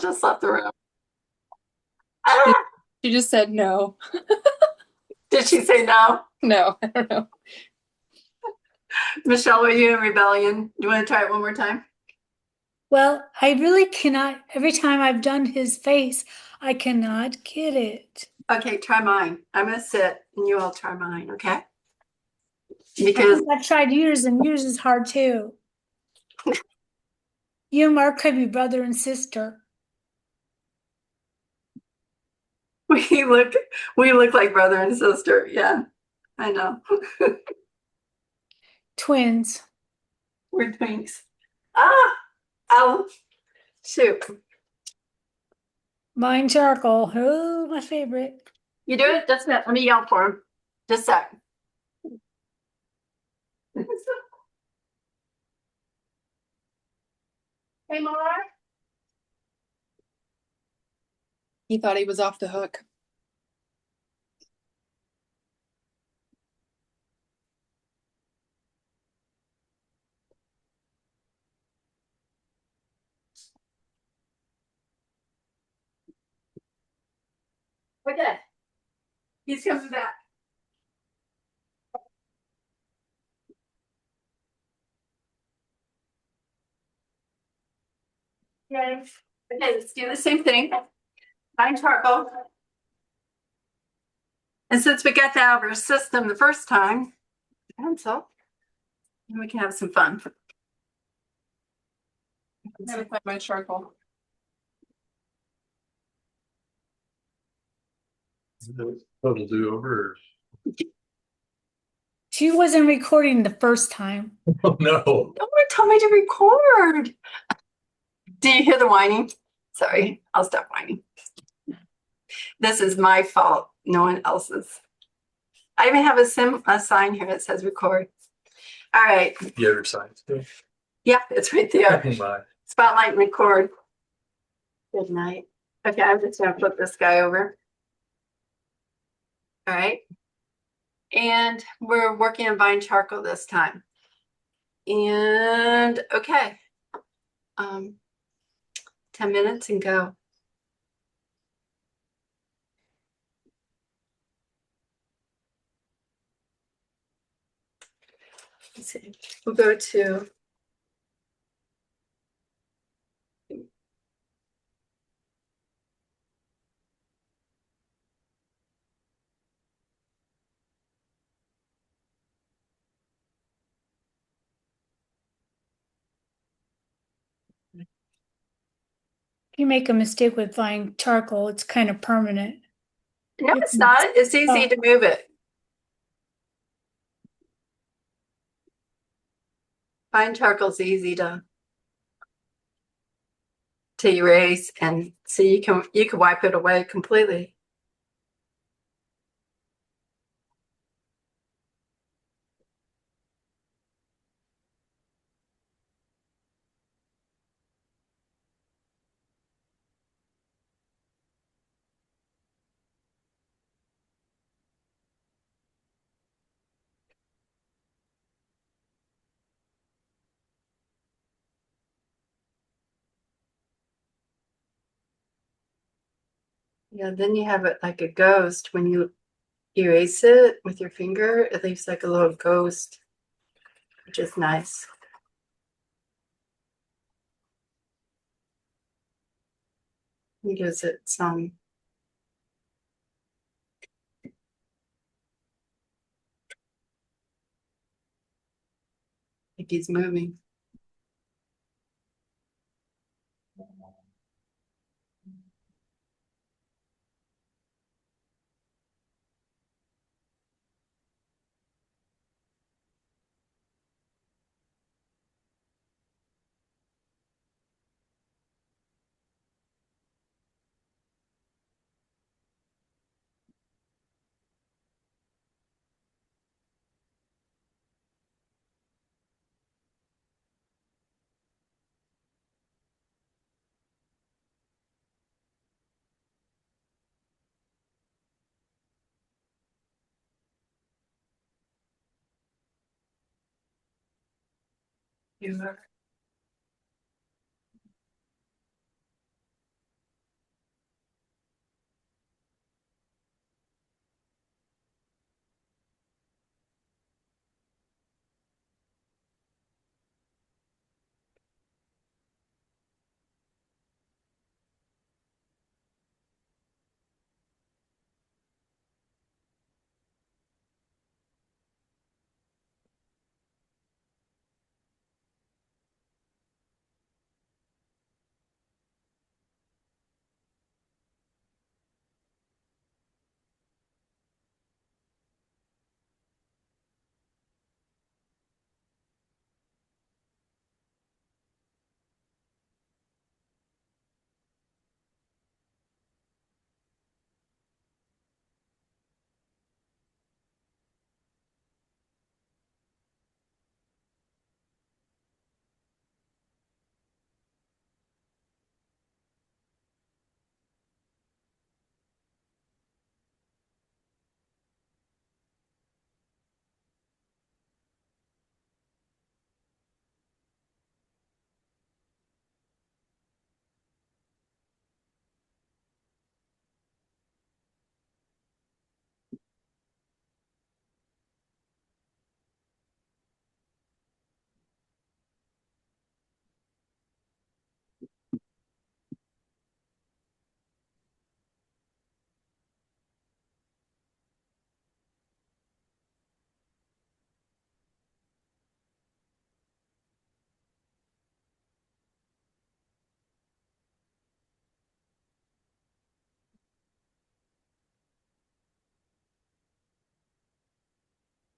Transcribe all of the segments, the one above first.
just left the room. Ah! She just said no. Did she say no? No, I don't know. Michelle, were you in rebellion? Do you want to try it one more time? Well, I really cannot. Every time I've done his face, I cannot get it. Okay, try mine. I'm going to sit and you all try mine, okay? Because I've tried yours, and yours is hard too. You and Mark could be brother and sister. we look we look like brother and sister. Yeah, I know. Twins. We're twinks. Ah, oh, shoot. Mine charcoal. Oh, my favorite. You do it? Just a minute. Let me yell for him. Just a sec. Hey, Mark. He thought he was off the hook. Okay. He's coming back. Okay. Okay, let's do the same thing. Find charcoal. And since we got that out of our system the first time, pencil, and we can have some fun. I'm gonna find my charcoal. Total do over. She wasn't recording the first time. Oh no. Don't tell me to record. Do you hear the whining? Sorry, I'll stop whining. This is my fault, no one else's. I even have a sign here that says record. All right. The other side too. Yeah, it's right there. Bye. Spotlight and record. Good night. Okay, I'm just gonna flip this guy over. All right. And we're working on vine charcoal this time. And okay. 10 minutes and go. Let's see. We'll go to If you make a mistake with buying charcoal, it's kind of permanent. no, it's not. It's easy to move it. Fine charcoal's easy to erase, and so you can wipe it away completely. Yeah, then you have it like a ghost. When you erase it with your finger, it leaves like a little ghost, which is nice. It gives it some like he's moving. You are.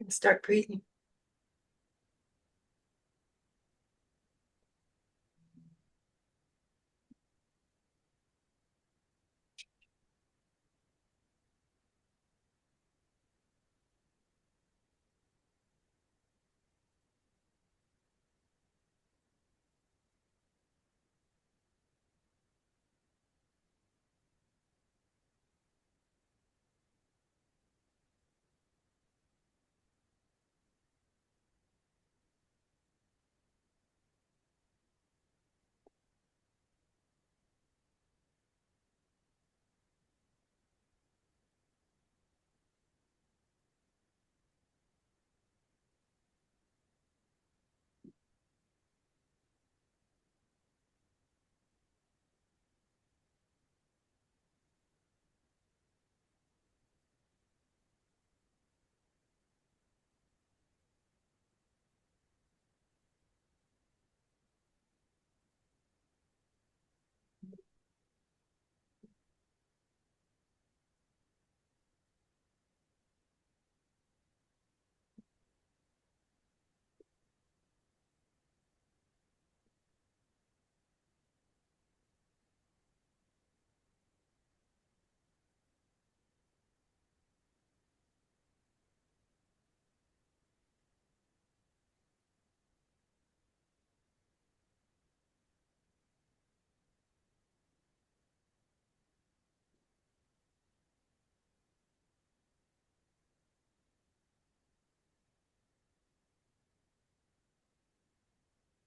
And start breathing.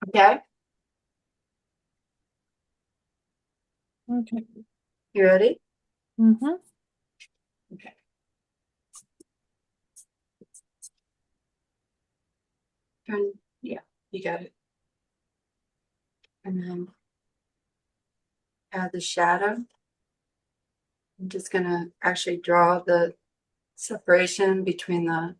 Okay, Okay. you ready? Mm-hmm. Okay. Turn, yeah, you got it. And then add the shadow. I'm just gonna actually draw the separation between the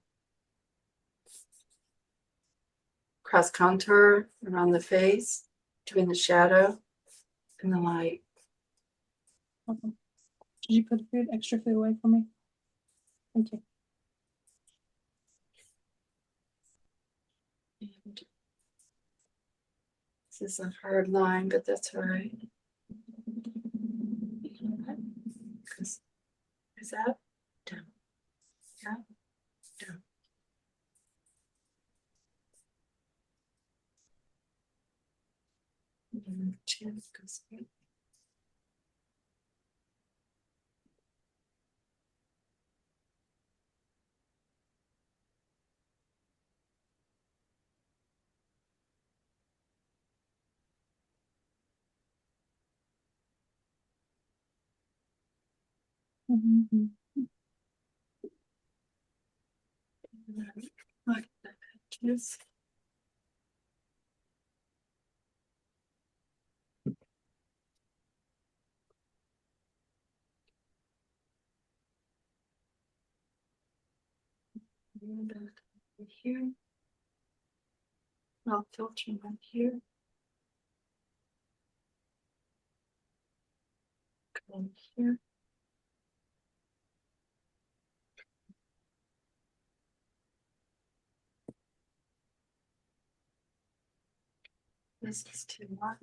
cross contour around the face, between the shadow and the light. Did you put food, extra food away for me? Thank you. And this is a hard line, but that's all right. Is that down? Yeah, down. And chin goes in. Mm-hmm. Like the edges. And here. I'll filter one here. Come here. This is too much.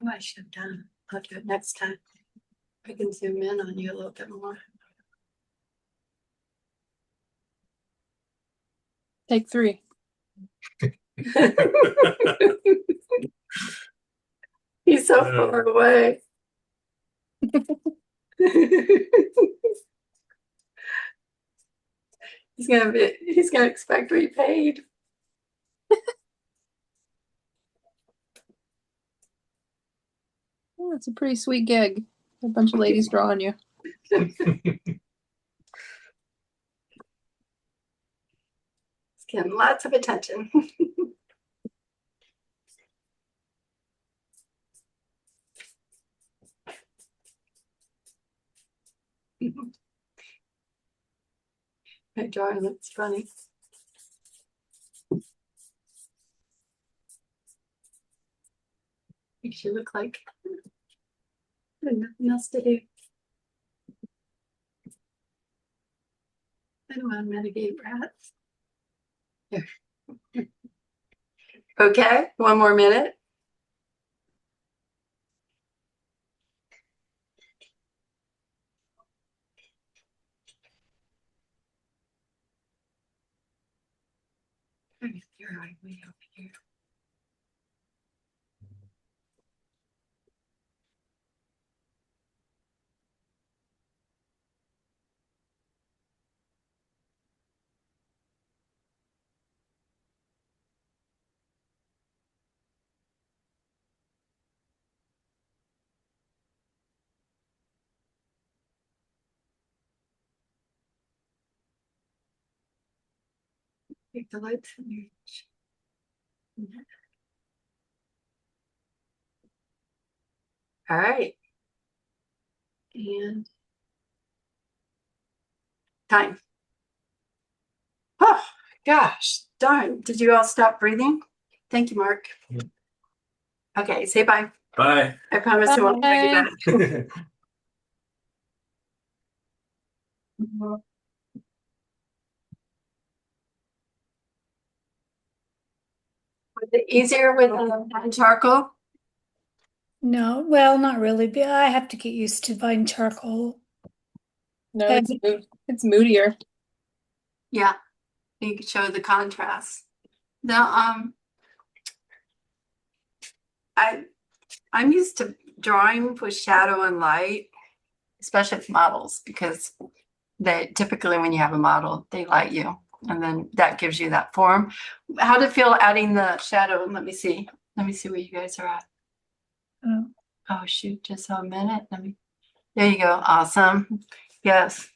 Oh, I should have done. I'll do it next time. I can zoom in on you a little bit more. Take 3. He's so far away. He's gonna expect to be paid. Oh, it's a pretty sweet gig. A bunch of ladies drawing you. He's getting lots of attention. My drawing looks funny. Makes you look like nothing else to do. I don't want to mitigate rats. Here. Okay, one more minute. You're right way up here. Take the lights from your all right. And time. Oh gosh, darn. Did you all stop breathing? Thank you, Mark. Yeah. Okay, say bye. Bye. I promise I won't bring you back. Was it easier with charcoal? No, well, not really, but I have to get used to buying charcoal. No, it's moodier. Yeah, you could show the contrast. The I'm used to drawing with shadow and light, especially with models, because they typically when you have a model, they light you, and then that gives you that form. How did it feel adding the shadow? Let me see. Let me see where you guys are at. Oh. Oh shoot, just a minute. There you go. Awesome. Yes.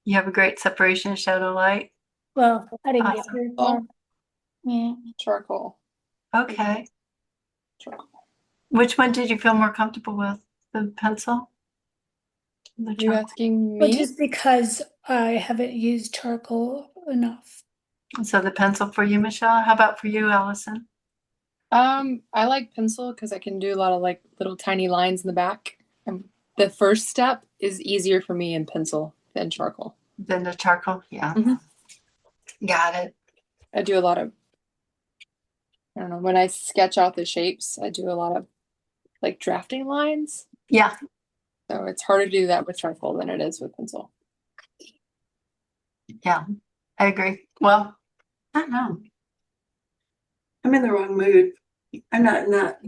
You have a great separation of shadow light. Well, I didn't get Awesome. very far. Yeah. Charcoal. Okay. Charcoal. Which one did you feel more comfortable with? The pencil? The You charcoal? asking Well, me? just because I haven't used charcoal enough. So the pencil for you, Michelle. How about for you, Allison? I like pencil because I can do a lot of like little tiny lines in the back. The first step is easier for me in pencil than charcoal. Then the charcoal? Yeah. Mhm. Got it. I do a lot of, I don't know, when I sketch out the shapes, I do a lot of like drafting lines. Yeah. So it's harder to do that with charcoal than it is with pencil. Yeah. I agree. Well, I don't know. I'm in the wrong mood. I'm not in that.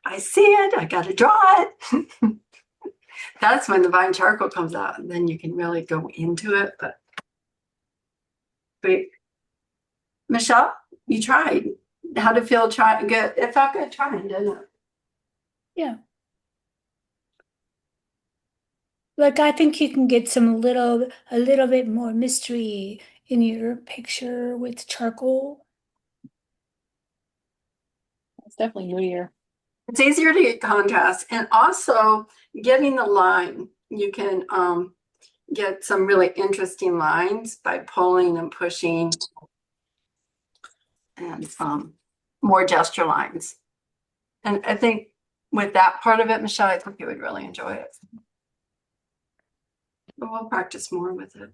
I see it. I got to draw it. That's when the vine charcoal comes out, and then you can really go into it. But Michelle, you tried. How did it feel? Try good. It felt good trying, didn't it? Yeah. Like I think you can get a little bit more mystery in your picture with charcoal. It's definitely moodier. It's easier to get contrast, and also getting the line. You can get some really interesting lines by pulling and pushing, and more gesture lines. And I think with that part of it, Michelle, I think you would really enjoy it. But we'll practice more with it.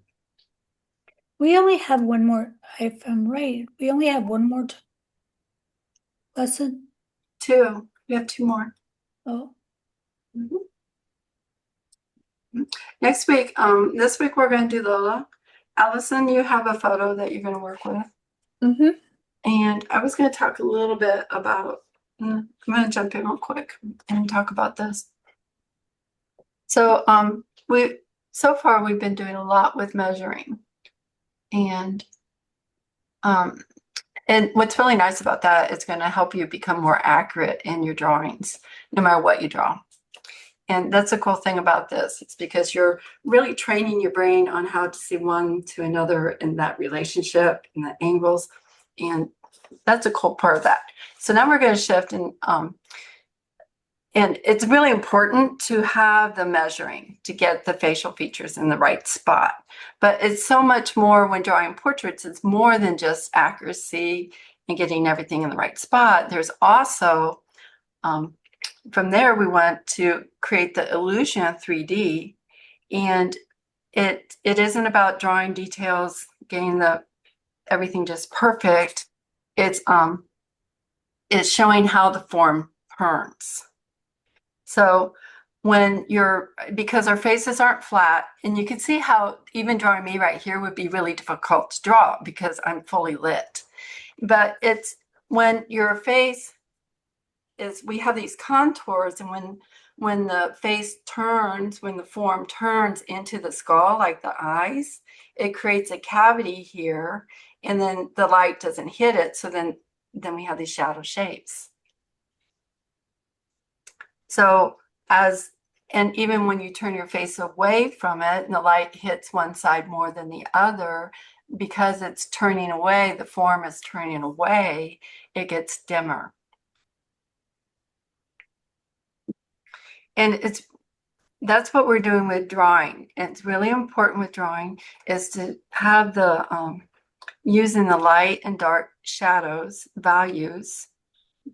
We only have one more, if I'm right, we only have one more lesson. 2. We have 2 more. Oh, Mhm. Next week, this week we're going to do Lola. Allison, you have a photo that you're going to work with. Mm-hmm. And I was going to talk a little bit about, I'm going to jump in real quick and talk about this. So so far we've been doing a lot with measuring. And what's really nice about that, it's going to help you become more accurate in your drawings, no matter what you draw. And that's the cool thing about this. It's because you're really training your brain on how to see one to another in that relationship and the angles. And that's a cool part of that. So now we're going to shift and it's really important to have the measuring to get the facial features in the right spot. But it's so much more when drawing portraits. It's more than just accuracy and getting everything in the right spot. There's also, from there, we want to create the illusion of 3D. And it isn't about drawing details, getting everything just perfect. It's showing how the form turns. So because our faces aren't flat, and you can see how even drawing me right here would be really difficult to draw because I'm fully lit. But it's when your face we have these contours, and when the face turns, when the form turns into the skull, like the eyes, it creates a cavity here, and then the light doesn't hit it. So then we have these shadow shapes. So and even when you turn your face away from it and the light hits one side more than the other, because it's turning away, the form is turning away, it gets dimmer. And that's what we're doing with drawing. It's really important with drawing is to have using the light and dark shadows values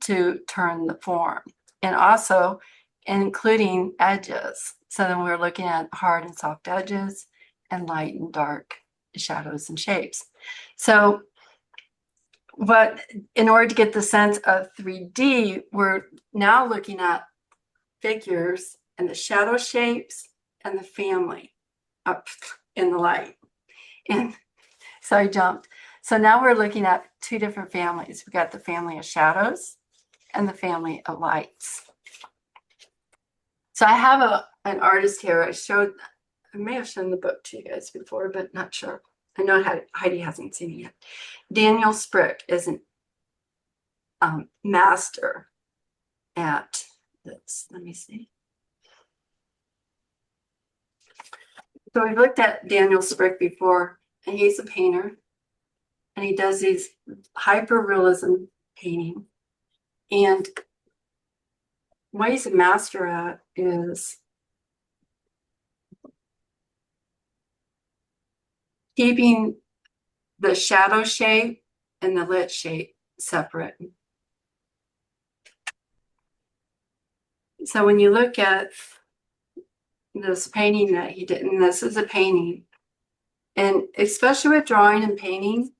to turn the form, and also including edges. So then we're looking at hard and soft edges and light and dark shadows and shapes. So in order to get the sense of 3D, we're now looking at figures and the shadow shapes and the family up in the light. And so I jumped. So now we're looking at 2 different families. We got the family of shadows and the family of lights. So I have an artist here. I may have shown the book to you guys before, but not sure. I know Heidi hasn't seen it yet. Daniel Sprick is a master at this. Let me see. So we've looked at Daniel Sprick before, and he's a painter, and he does these hyper-realism painting. And what he's a master at is keeping the shadow shape and the lit shape separate. So when you look at this painting that he did, and this is a painting, and especially with drawing and painting,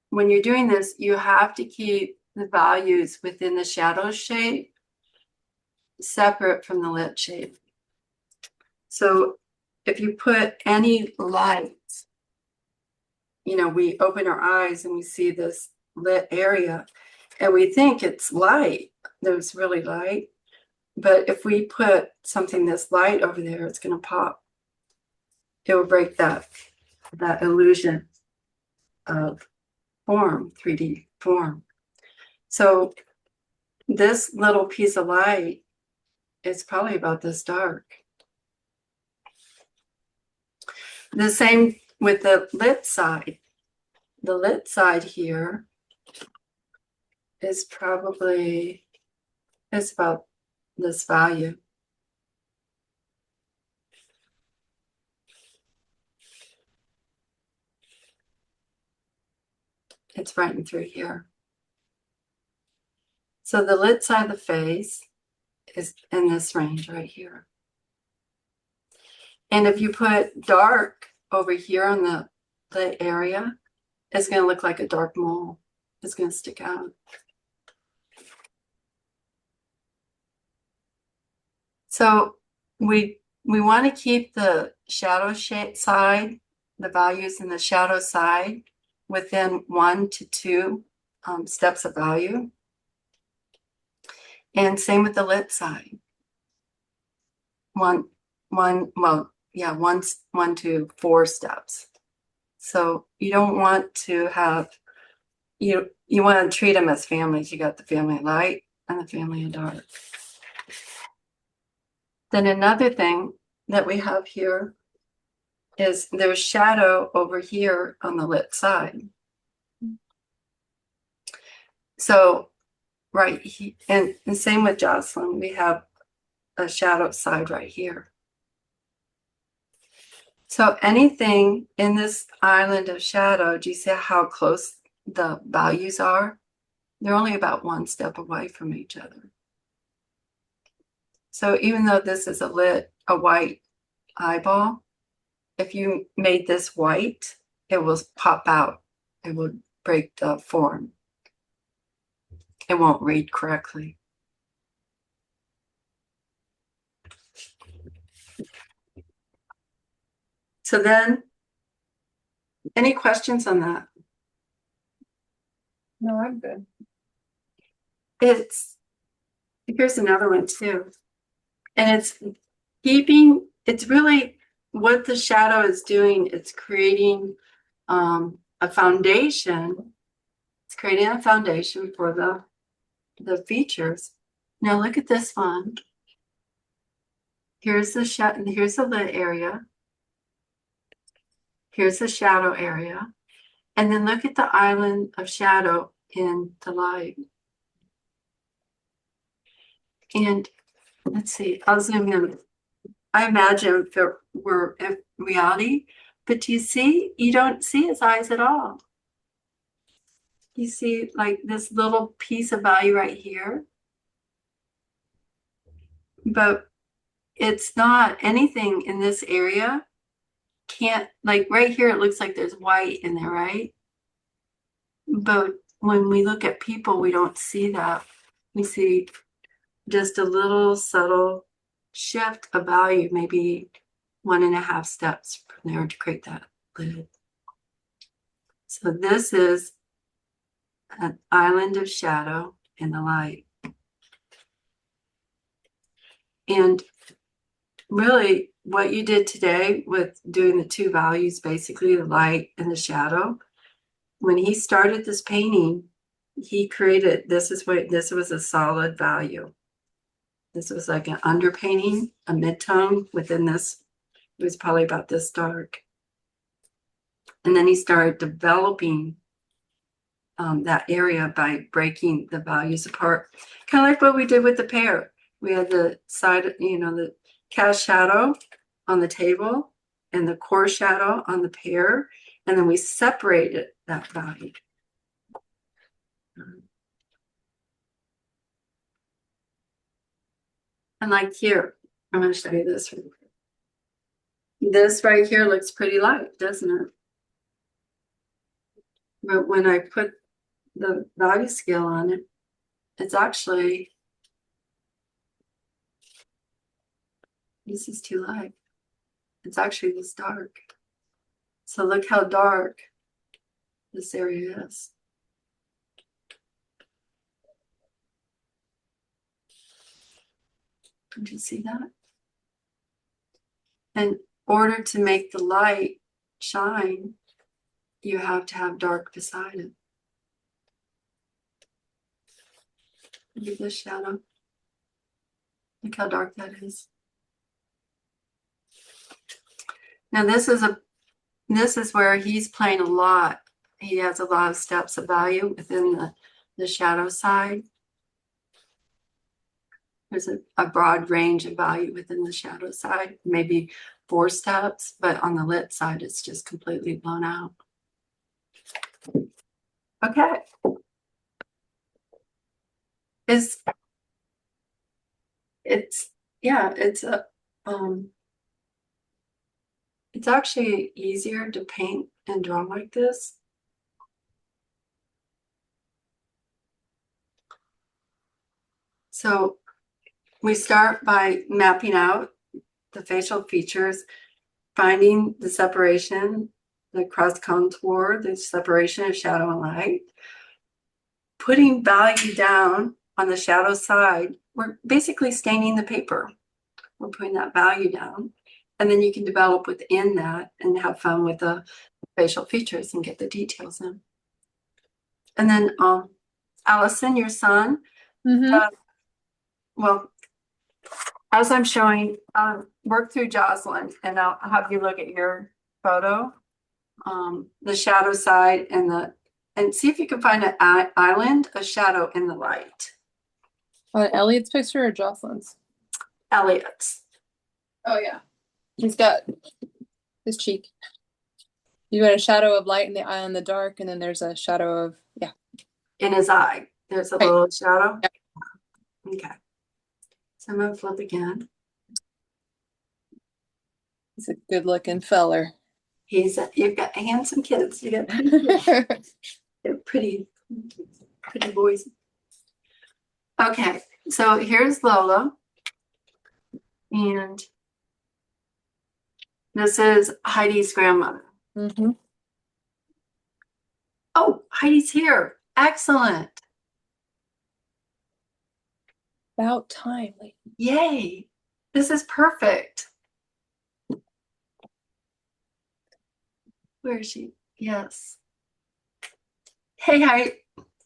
when you're doing this, you have to keep the values within the shadow shape separate from the lit shape. So if you put any light, we open our eyes and we see this lit area and we think it's light. There's really light. But if we put something that's light over there, it's going to pop. It will break that illusion of form, 3D form. So this little piece of light is probably about this dark. The same with the lit side. The lit side here is probably, it's about this value. It's right in through here. So the lit side of the face is in this range right here. And if you put dark over here on the lit area, it's going to look like a dark mole. It's going to stick out. So we want to keep the shadow side, the values in the shadow side within 1 to 2 steps of value. And same with the lit side. One to 4 steps. So you don't want to have, you want to treat them as families. You got the family of light and the family of dark. Then another thing that we have here is there's shadow over here on the lit side. So right here, and the same with Jocelyn, we have a shadow side right here. So anything in this island of shadow, do you see how close the values are? They're only about 1 step away from each other. So even though this is a white eyeball, if you made this white, it will pop out. It will break the form. It won't read correctly. So then, any questions on that? No, I'm good. Here's another one too. And it's really what the shadow is doing. It's creating a foundation. It's creating a foundation for the features. Now look at this one. Here's the lit area. Here's the shadow area. And then look at the island of shadow in the light. And let's see, I'll zoom in. I imagine if it were in reality, but do you see? You don't see his eyes at all. You see like this little piece of value right here. But it's not anything in this area. Can't, like right here, it looks like there's white in there, right? But when we look at people, we don't see that. We see just a little subtle shift of value, maybe 1.5 steps from there to create that lid. So this is an island of shadow in the light. And really what you did today with doing the 2 values, basically the light and the shadow, when he started this painting, he created, this was a solid value. This was like an underpainting, a mid-tone within this. It was probably about this dark. And then he started developing that area by breaking the values apart. Kind of like what we did with the pear. We had the side, the cast shadow on the table and the core shadow on the pear. And then we separated that value. And like here, I'm going to show you this. This right here looks pretty light, doesn't it? But when I put the value scale on it, it's actually, this is too light. It's actually this dark. So look how dark this area is. Did you see that? In order to make the light shine, you have to have dark beside it. Look at this shadow. Look how dark that is. Now this is where he's playing a lot. He has a lot of steps of value within the shadow side. There's a broad range of value within the shadow side, maybe 4 steps, but on the lit side, it's just completely blown out. Okay. It's actually easier to paint and draw like this. So we start by mapping out the facial features, finding the separation, the cross contour, the separation of shadow and light, putting value down on the shadow side. We're basically staining the paper. We're putting that value down. And then you can develop within that and have fun with the facial features and get the details in. And then Allison, your son, well, as I'm showing, work through Jocelyn, and I'll have you look at your photo, the shadow side and see if you can find an island, a shadow in the light. On Elliot's picture or Jocelyn's? Elliot's. Oh yeah. He's got his cheek. You got a shadow of light in the eye in the dark, and then there's a shadow of In his eye. There's a Right. little shadow. Yep. Okay. So I'm gonna flip again. He's a good looking feller. You've got handsome kids. You got they're pretty boys. Okay, so here's Lola. And this is Heidi's grandmother. Oh, Heidi's here. Excellent. About time. Yay. This is perfect. Where is she? Yes. Hey,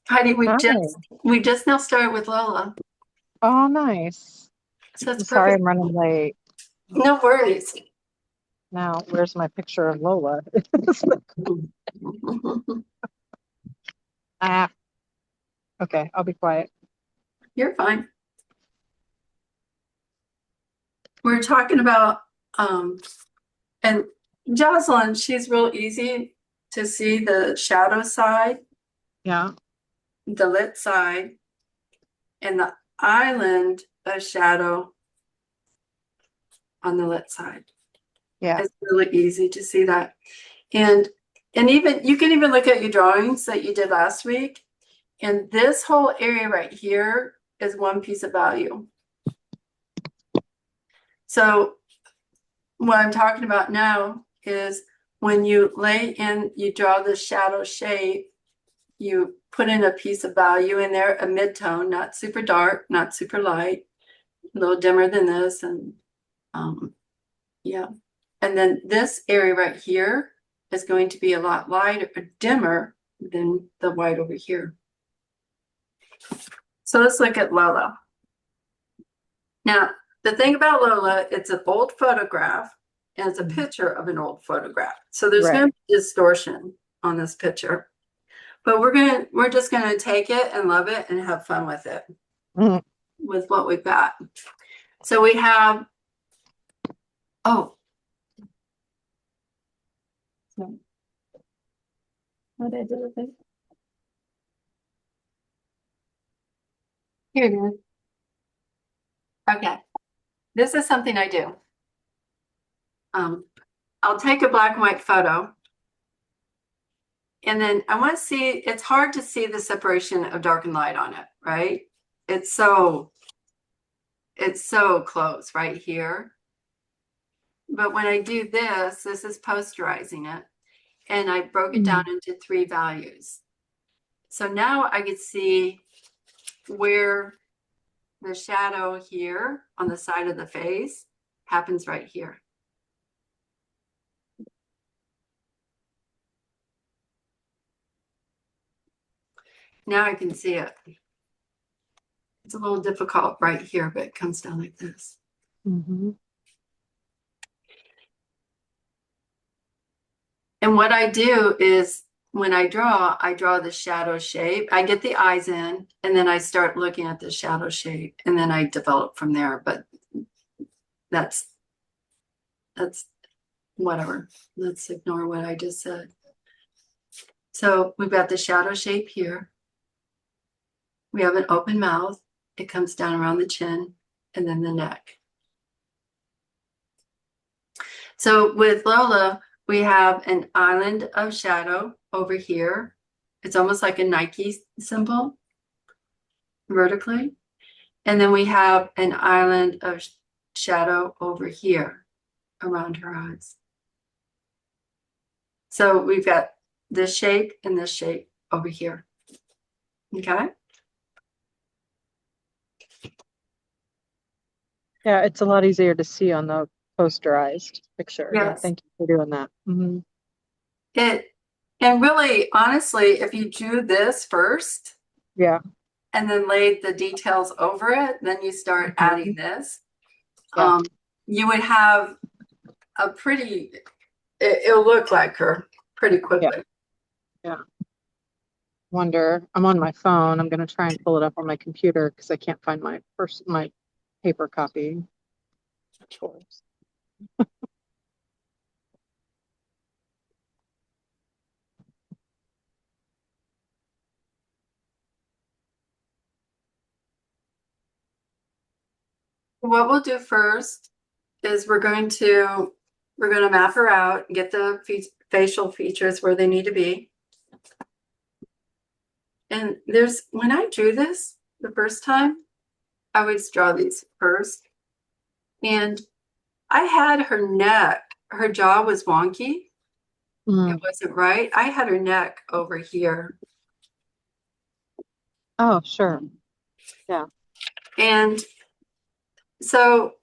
Heidi, we just now started with Lola. Oh, nice. So it's I'm sorry perfect. I'm running late. No worries. Now, where's my picture of Lola? Ah. Okay, I'll be quiet. You're fine. We're talking about and Jocelyn, she's real easy to see the shadow side, Yeah. the lit side, and the island of shadow on the lit side. Yeah. It's really easy to see that. And even you can even look at your drawings that you did last week. And this whole area right here is one piece of value. So what I'm talking about now is when you lay in, you draw the shadow shape, you put in a piece of value in there, a mid-tone, not super dark, not super light, a little dimmer than this. And yeah. And then this area right here is going to be a lot lighter, dimmer than the white over here. So let's look at Lola. Now, the thing about Lola, it's an old photograph and it's a picture of an old photograph. So there's Right. going to be distortion on this picture. But we're just gonna take it and love it and have fun with it, with what we've got. So we have, oh. What did I do with it? Here it is. Okay. This is something I do. I'll take a black and white photo. And then I want to see, it's hard to see the separation of dark and light on it, right? It's so close right here. But when I do this is posterizing it. And I broke it down into 3 values. So now I can see where the shadow here on the side of the face happens right here. Now I can see it. It's a little difficult right here, but it comes down like this. And what I do is when I draw the shadow shape. I get the eyes in, and then I start looking at the shadow shape, and then I develop from there. But that's whatever. Let's ignore what I just said. So we've got the shadow shape here. We have an open mouth. It comes down around the chin and then the neck. So with Lola, we have an island of shadow over here. It's almost like a Nike symbol vertically. And then we have an island of shadow over here around her eyes. So we've got this shape and this shape over here. Okay. Yeah, it's a lot easier to see on the posterized picture. Yeah, Yes. thank you for doing that. Mhm. And really, honestly, if you drew this first Yeah. and then laid the details over it, then you start adding this, Yeah. you would have a pretty, it'll look like her pretty quickly. Yeah. Wonder, I'm on my phone. I'm going to try and pull it up on my computer because I can't find my paper copy. Chores. What we'll do first is we're going to map her out, get the facial features where they need to be. And when I drew this the first time, I always draw these first. And I had her neck, her jaw was wonky. Mm. It wasn't right. I had her neck over here. Oh, sure. Yeah. And so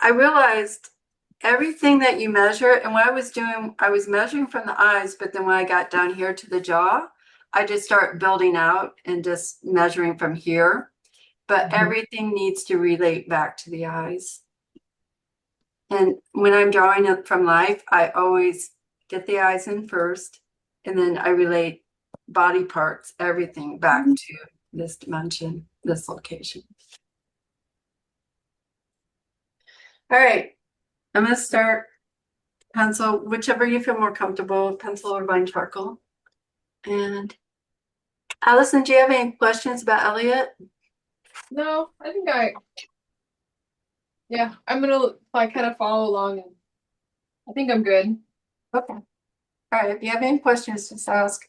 I realized everything that you measure, and what I was doing, I was measuring from the eyes, but then when I got down here to the jaw, I just start building out and just measuring from here. But everything needs to relate back to the eyes. And when I'm drawing it from life, I always get the eyes in first, and then I relate body parts, everything back to this dimension, this location. All right, I'm going to start pencil, whichever you feel more comfortable, pencil or fine charcoal. And Allison, do you have any questions about Elliot? No, I think yeah, I'm gonna kind of follow along, and I think I'm good. Okay. All right, if you have any questions, just ask.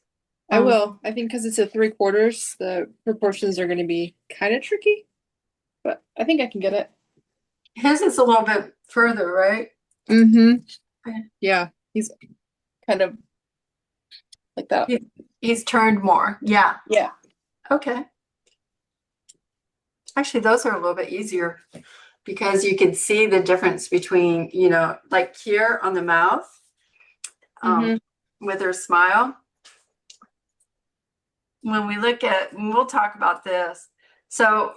I will. I think because it's a 3/4, the proportions are going to be kind of tricky, but I think I can get it. His is a little bit further, right? Mm-hmm. Okay. Yeah, he's kind of like that. He's turned more. Yeah. Yeah. Okay. Actually, those are a little bit easier because you can see the difference between, like here on the mouth, with her smile. When we look at, and we'll talk about this. So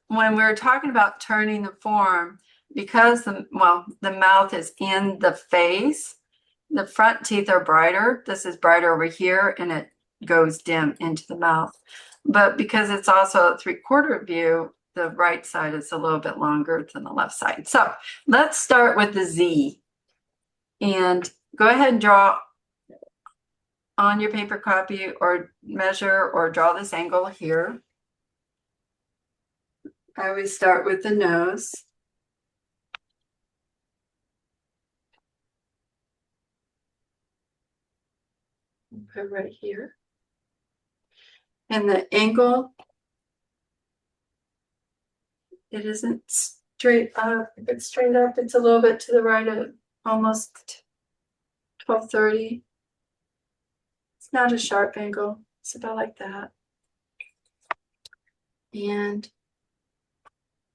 when we're talking about turning the form, because the mouth is in the face, the front teeth are brighter. This is brighter over here, and it goes dim into the mouth. But because it's also a 3/4 view, the right side is a little bit longer than the left side. So let's start with the Z. And go ahead and draw on your paper copy or measure or draw this angle here. I always start with the nose. Put it right here. And the angle, it isn't straight up. If it's straight up, it's a little bit to the right of almost 1230. It's not a sharp angle. It's about like that. And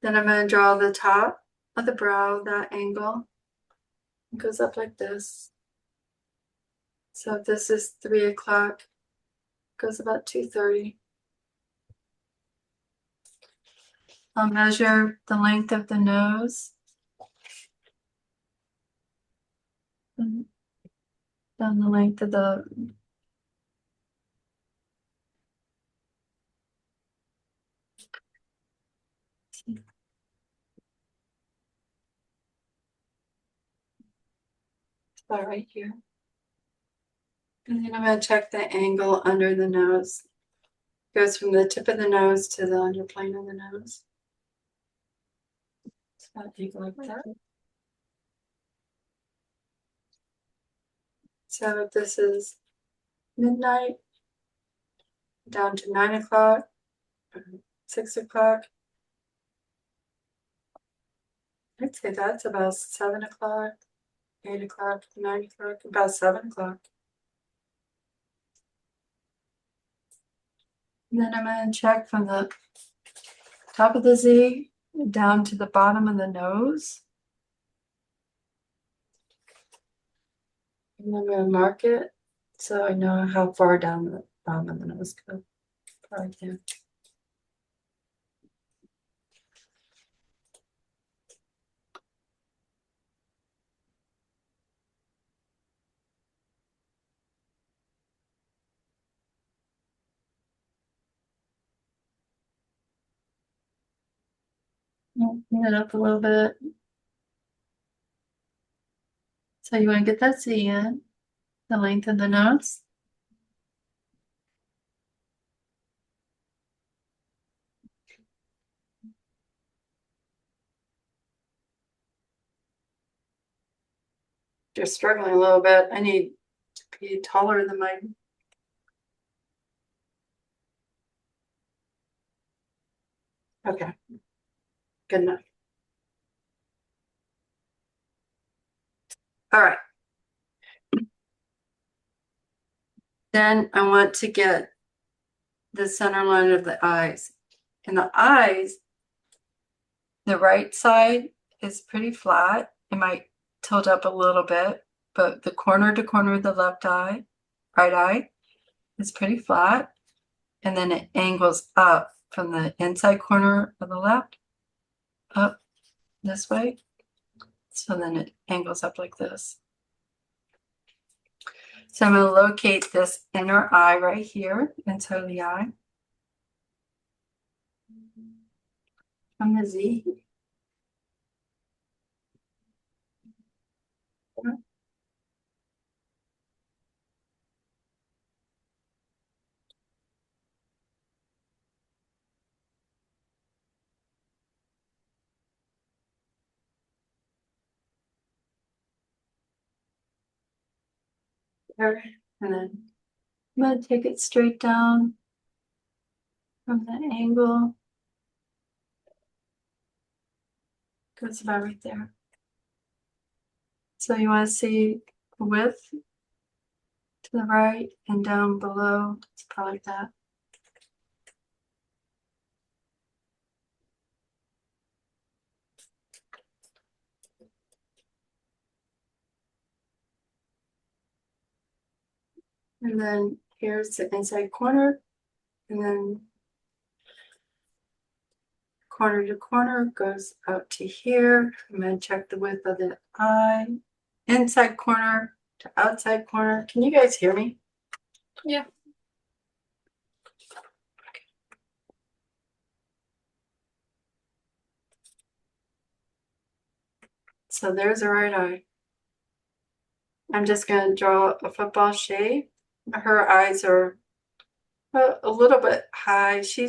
then I'm going to draw the top of the brow, that angle. It goes up like this. So if this is 3 o'clock, it goes about 2:30. I'll measure the length of the nose. Down the length of the spot right here. And then I'm going to check the angle under the nose. Goes from the tip of the nose to the underplane of the nose. It's about angle like that. So if this is midnight, down to 9 o'clock, 6 o'clock, I'd say that's about 7 o'clock, 8 o'clock, 9 o'clock, about 7 o'clock. And then I'm gonna check from the top of the Z down to the bottom of the nose. And I'm gonna mark it so I know how far down the bottom of the nose goes. Right there. Open it up a little bit. So you want to get that Z in, the length of the nose. You're struggling a little bit. I need to be taller than my. Okay, good enough. All right. Then I want to get the center line of the eyes. And the eyes, the right side is pretty flat. It might tilt up a little bit, but the corner to corner of the left eye, right eye, is pretty flat. And then it angles up from the inside corner of the left up this way. So then it angles up like this. So I'm going to locate this inner eye right here inside of the eye. From the Z. There. And then I'm going to take it straight down from the angle. Goes about right there. So you want to see the width to the right and down below. It's probably like that. And then here's the inside corner. And then corner to corner goes out to here. I'm going to check the width of the eye. Inside corner to outside corner. Can you guys hear me? Yeah. So there's the right eye. I'm just going to draw a football shape. Her eyes are a little bit high. She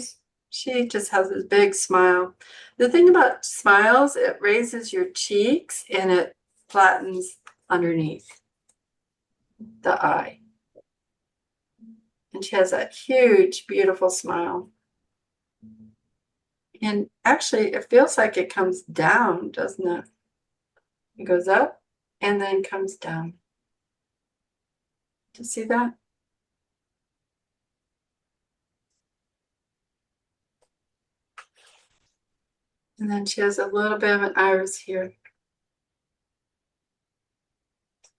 just has this big smile. The thing about smiles, it raises your cheeks and it flattens underneath the eye. And she has that huge, beautiful smile. And actually, it feels like it comes down, doesn't it? It goes up and then comes down. Do you see that? And then she has a little bit of an iris here.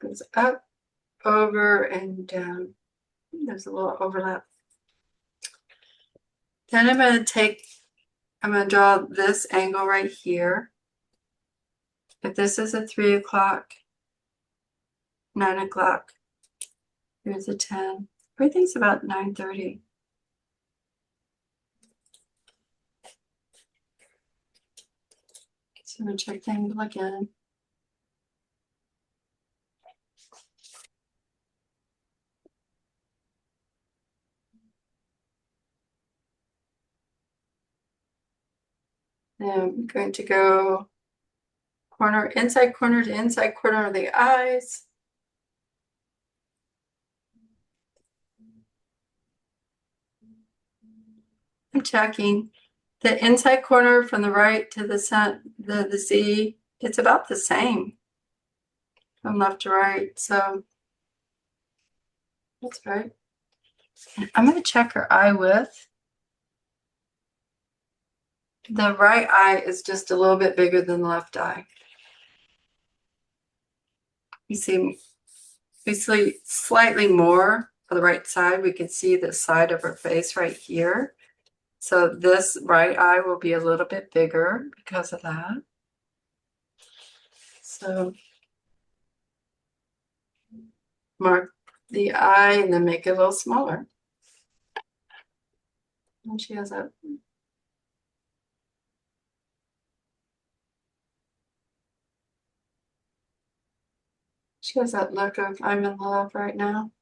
Goes up, over, and down. There's a little overlap. Then I'm going to draw this angle right here. If this is a 3 o'clock, 9 o'clock, here's a 10. Everything's about 9:30. So I'm going to check the angle again. And I'm going to go inside corner to inside corner of the eyes. I'm checking the inside corner from the right to the Z it's about the same from left to right. So that's right. I'm going to check her eye width. The right eye is just a little bit bigger than the left eye. You see slightly more on the right side. We can see the side of her face right here. So this right eye will be a little bit bigger because of that. So mark the eye and then make it a little smaller. And she has a that look of I'm in love right now.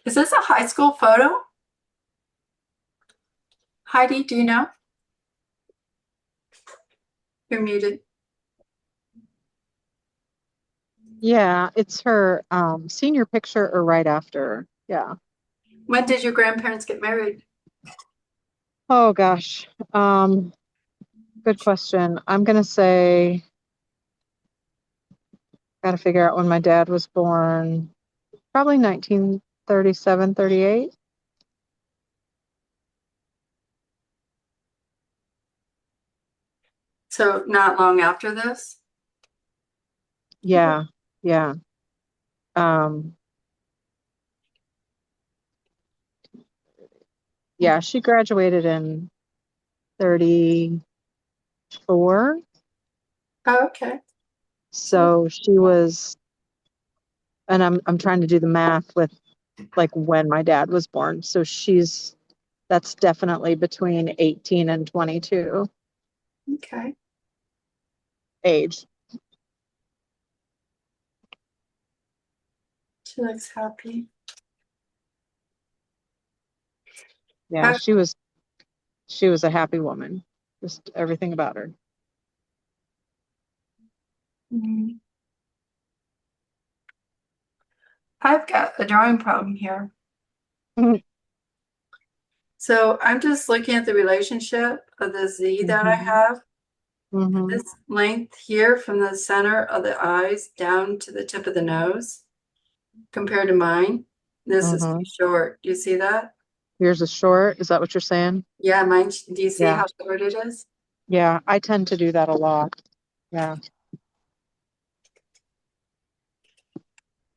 Is this a high school photo? Heidi, do you know? You're muted. Yeah, it's her senior picture or right after. Yeah. When did your grandparents get married? Oh gosh. Good question. I'm gonna say, gotta figure out when my dad was born. Probably 1937, 38. So not long after this? Yeah, yeah. Yeah, she graduated in 34. Oh, okay. So she was, and I'm trying to do the math with like when my dad was born. So that's definitely between 18 and 22 Okay. age. She looks happy. Yeah, Oh. she was a happy woman. Just everything about her. Mhm. I've got a drawing problem here. So I'm just looking at the relationship of the Z that I have. Mm-hmm. This length here from the center of the eyes down to the tip of the nose compared to mine. This is too short. Do you see that? Yours is short. Is that what you're saying? Yeah, mine. Do you see Yeah. how short it is? Yeah, I tend to do that a lot. Yeah.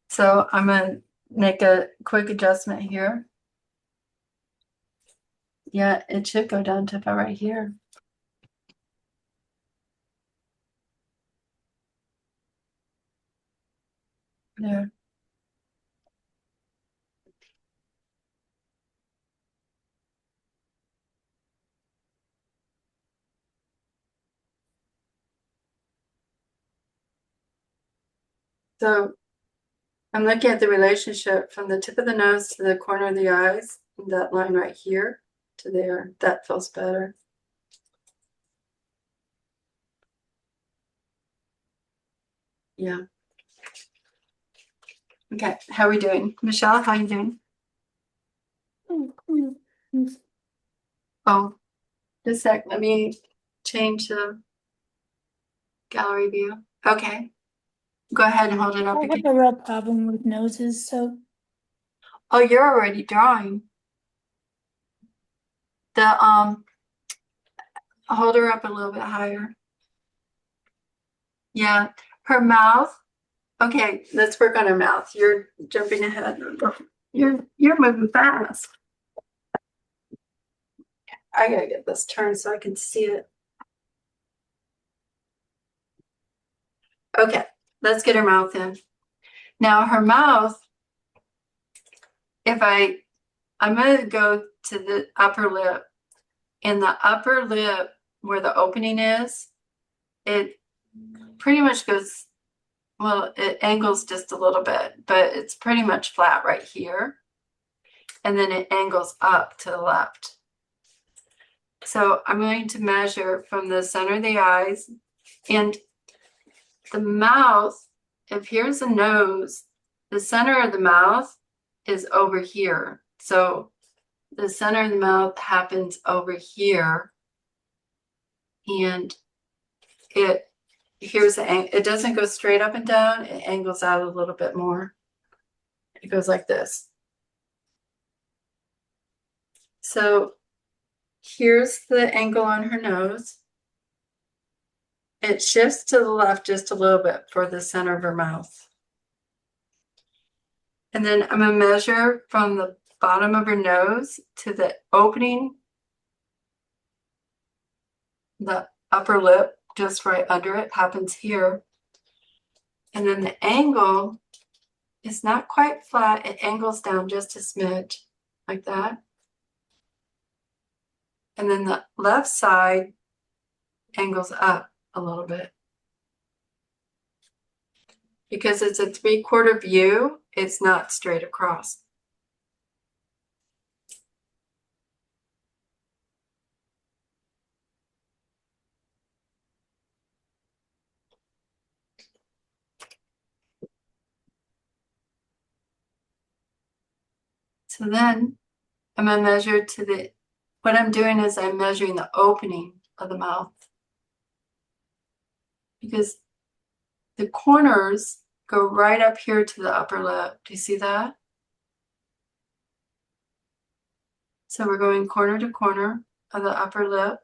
So I'm going to make a quick adjustment here. Yeah, it should go down to about right here. There. So I'm looking at the relationship from the tip of the nose to the corner of the eyes, that line right here to there. That feels better. Yeah. Okay, how are we doing? Michelle, how are you doing? Oh, just a sec. Let me change the gallery view. Okay. Go ahead and hold it up I again. have a real problem with noses, so Oh, you're already drawing. Hold her up a little bit higher. Yeah, her mouth. Okay, let's work on her mouth. You're jumping ahead. You're moving fast. I gotta get this turned so I can see it. Okay, let's get her mouth in. Now her mouth, I'm gonna go to the upper lip. In the upper lip where the opening is, it pretty much goes, well, it angles just a little bit, but it's pretty much flat right here. And then it angles up to the left. So I'm going to measure from the center of the eyes and the mouth. If here's a nose, the center of the mouth is over here. So the center of the mouth happens over here. And it doesn't go straight up and down, it angles out a little bit more. It goes like this. So here's the angle on her nose. It shifts to the left just a little bit for the center of her mouth. And then I'm going to measure from the bottom of her nose to the opening, the upper lip, just right under it, happens here. And then the angle is not quite flat, it angles down just a smidge, like that. And then the left side angles up a little bit. Because it's a 3/4 view, it's not straight across. So then I'm going to measure to what I'm doing is I'm measuring the opening of the mouth. Because the corners go right up here to the upper lip. Do you see that? So we're going corner to corner of the upper lip,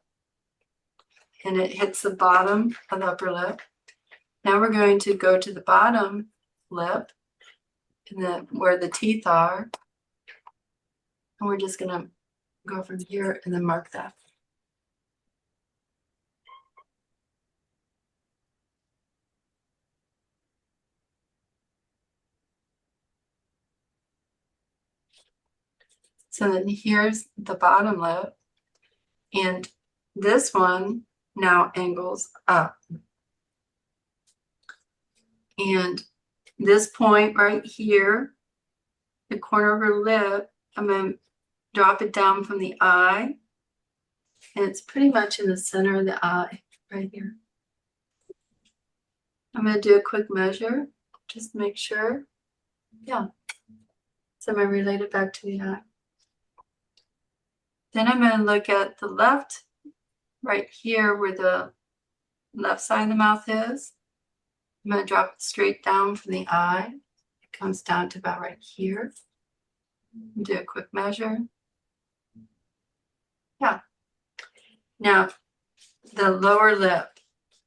and it hits the bottom of the upper lip. Now we're going to go to the bottom lip, and where the teeth are, and we're just going to go from here and then mark that. So then here's the bottom lip, and this one now angles up. And this point right here, the corner of her lip, I'm going to drop it down from the eye, and it's pretty much in the center of the eye, right here. I'm going to do a quick measure, just make sure. Yeah. So I'm going to relate it back to the eye. Then I'm going to look at the left, right here where the left side of the mouth is. I'm going to drop it straight down from the eye. It comes down to about right here. Do a quick measure. Yeah. Now, the lower lip,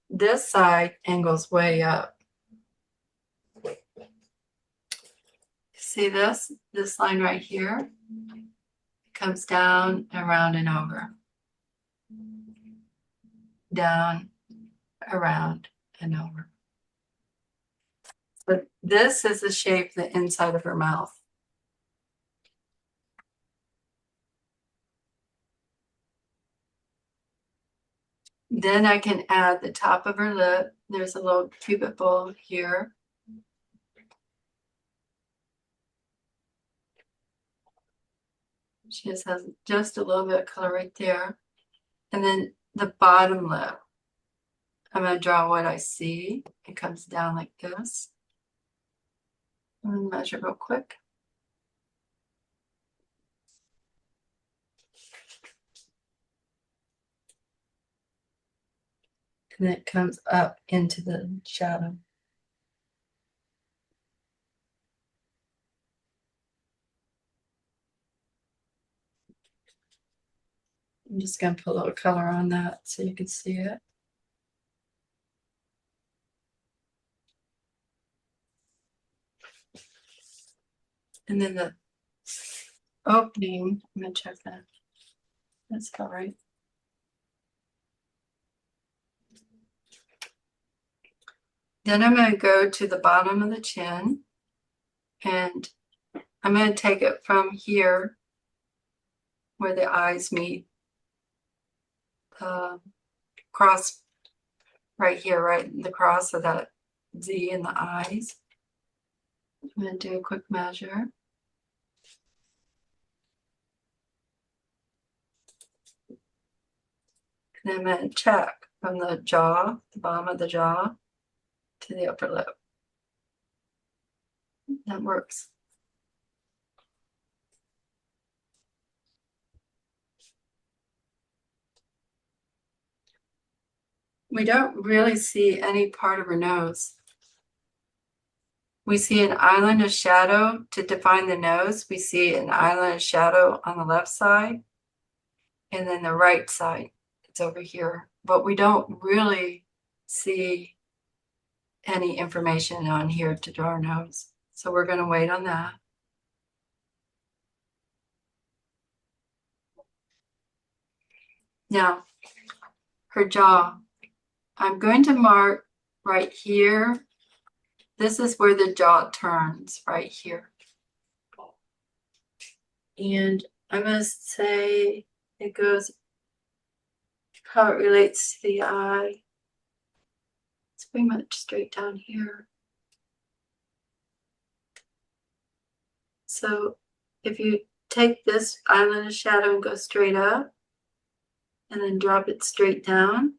this side angles way up. See this? This line right here? It comes down, around, and over. Down, around, and over. But this is the shape of the inside of her mouth. Then I can add the top of her lip. There's a little cupid bowl here. She just has just a little bit of color right there. And then the bottom lip. I'm going to draw what I see. It comes down like this. I'm going to measure real quick. And it comes up into the shadow. I'm just going to put a little color on that so you can see it. And then the opening, I'm going to check that. That's all right. Then I'm going to go to the bottom of the chin, and I'm going to take it from here where the eyes meet, cross right here, right in the cross of that Z in the eyes. I'm going to do a quick measure. And then I'm going to check from the jaw, the bottom of the jaw, to the upper lip. That works. we don't really see any part of her nose. We see an island of shadow to define the nose. We see an island of shadow on the left side. And then the right side, it's over here. But we don't really see any information on here to draw our nose. So we're going to wait on that. Now, her jaw. I'm going to mark right here. This is where the jaw turns, right here. And I'm going to say it goes how it relates to the eye. It's pretty much straight down here. So if you take this island of shadow and go straight up, and then drop it straight down,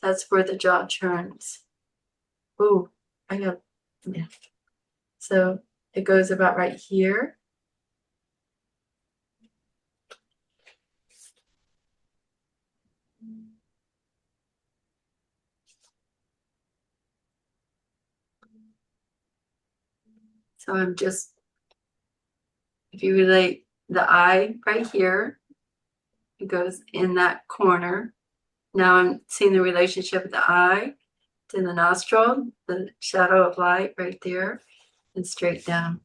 that's where the jaw turns. Ooh, yeah. So it goes about right here. So I'm just, if you relate the eye right here, it goes in that corner. Now I'm seeing the relationship of the eye to the nostril, the shadow of light right there, and straight down.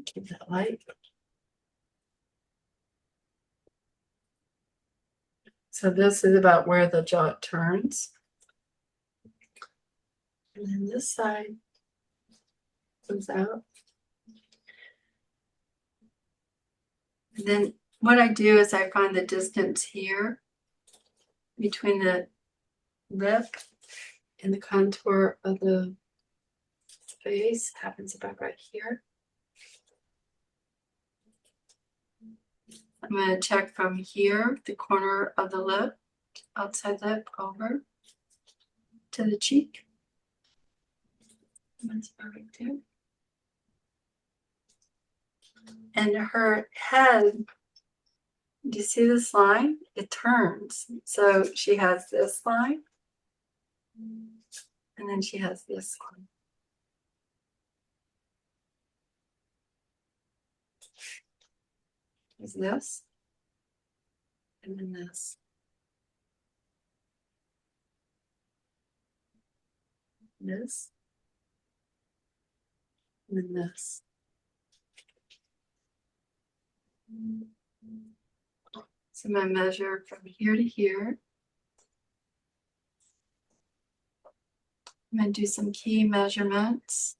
Keep that light. So this is about where the jaw turns. And then this side comes out. And then what I do is I find the distance here between the lip and the contour of the face. Happens about right here. I'm going to check from here, the corner of the lip, outside lip, over to the cheek. That's about right there. And her head, do you see this line? It turns. So she has this line, and then she has this line. Is this, and then this. This, and then this. So I'm going to measure from here to here. I'm going to do some key measurements.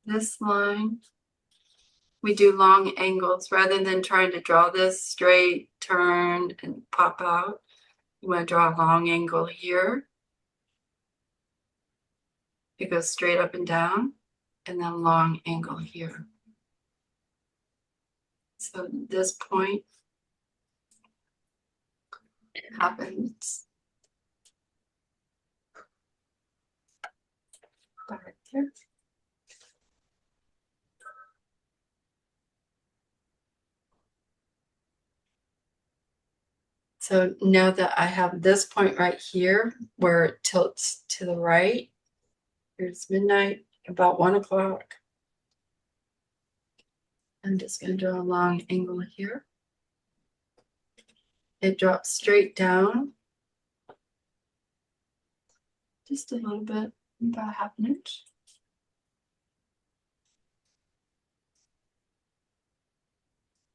This line, we do long angles rather than trying to draw this straight, turn, and pop out. You want to draw a long angle here. It goes straight up and down, and then long angle here. So this point happens right there. So know that I have this point right here where it tilts to the right. Here's midnight, about 1 o'clock. I'm just going to draw a long angle here. It drops straight down. Just a little bit, about half an inch.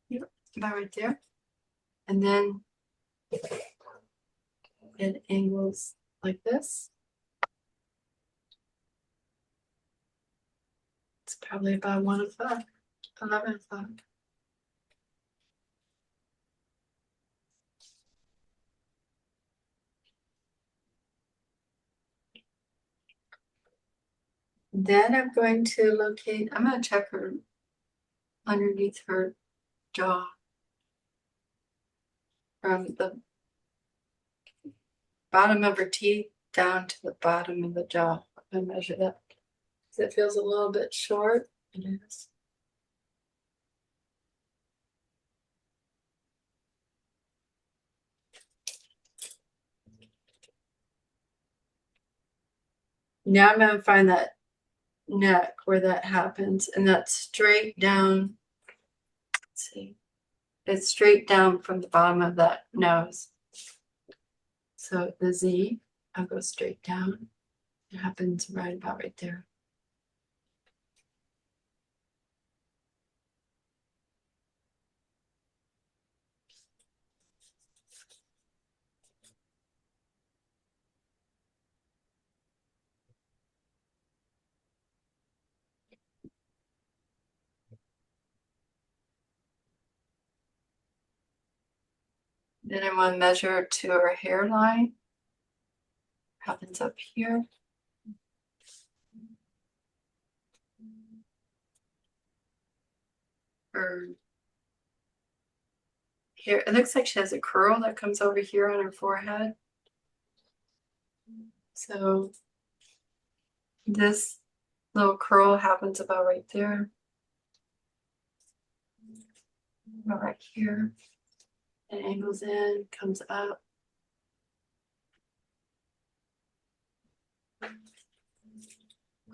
Yep, about right there. And then it angles like this. It's probably about 1 o'clock, 11 o'clock. Then I'm going to locate, I'm going to check her underneath her jaw from the bottom of her teeth down to the bottom of the jaw. I'm going to measure that. It feels a little bit short. It is. Now I'm gonna find that neck where that happens, and that's straight down. Let's see. It's straight down from the bottom of that nose. So the Z, I'll go straight down. It happens right about right there. Then I want to measure to her hairline. Happens up here. Or here, it looks like she has a curl that comes over here on her forehead. So this little curl happens about right there. About right here. It angles in, comes up.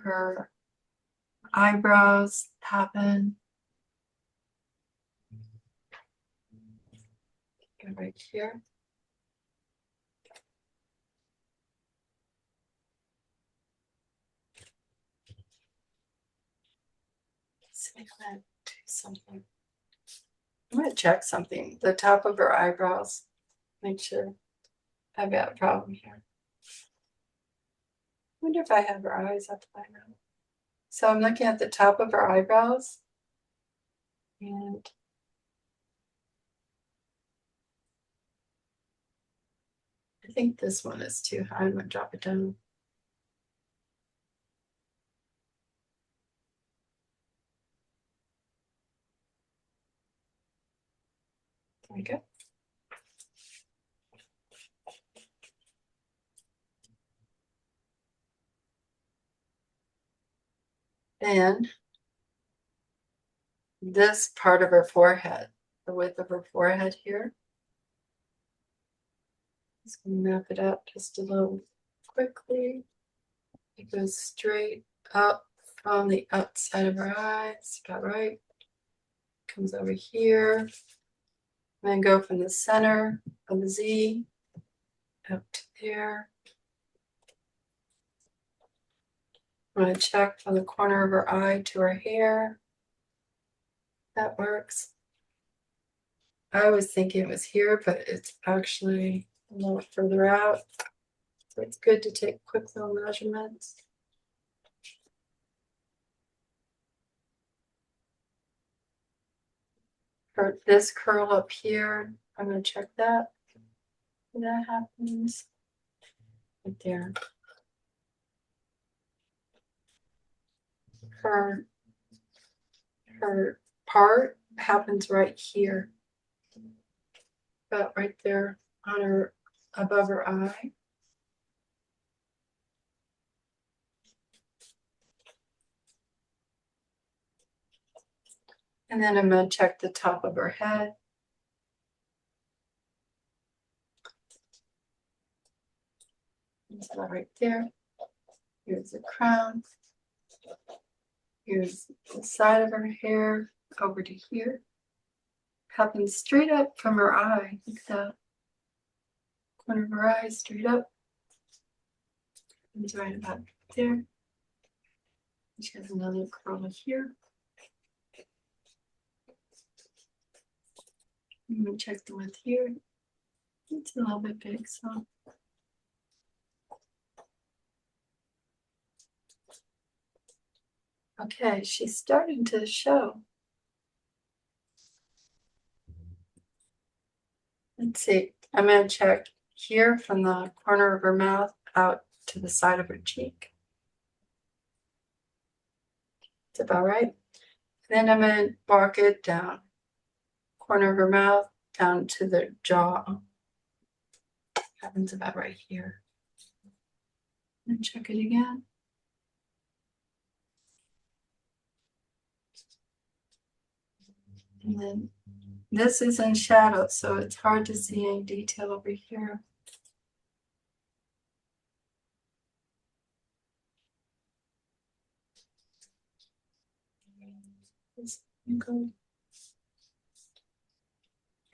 Her eyebrows happen. Go right here. So I'm gonna do something. I'm gonna check something. The top of her eyebrows. Make sure I've got a problem here. I wonder if I have her eyes up by now. So I'm looking at the top of her eyebrows. And I think this one is too high. I'm gonna drop it down. There we go. And this part of her forehead, the width of her forehead here. Just gonna map it up just a little quickly. It goes straight up from the outside of her eyes, about right. Comes over here. And then go from the center of the Z up to there. I'm going to check from the corner of her eye to her hair. That works. I was thinking it was here, but it's actually a little further out. So it's good to take quick little measurements. For this curl up here, I'm going to check that. And that happens right there. Her part happens right here. About right there on her, above her eye. And then I'm going to check the top of her head. It's about right there. Here's the crown. Here's the side of her hair over to here. Happens straight up from her eye, like that. Corner of her eye, straight up. It's right about there. She has another curl here. I'm going to check the width here. It's a little bit big, so. Okay, she's starting to show. Let's see. I'm going to check here from the corner of her mouth out to the side of her cheek. It's about right. Then I'm going to walk it down. Corner of her mouth down to the jaw. Happens about right here. And check it again. And then this is in shadow, so it's hard to see any detail over here.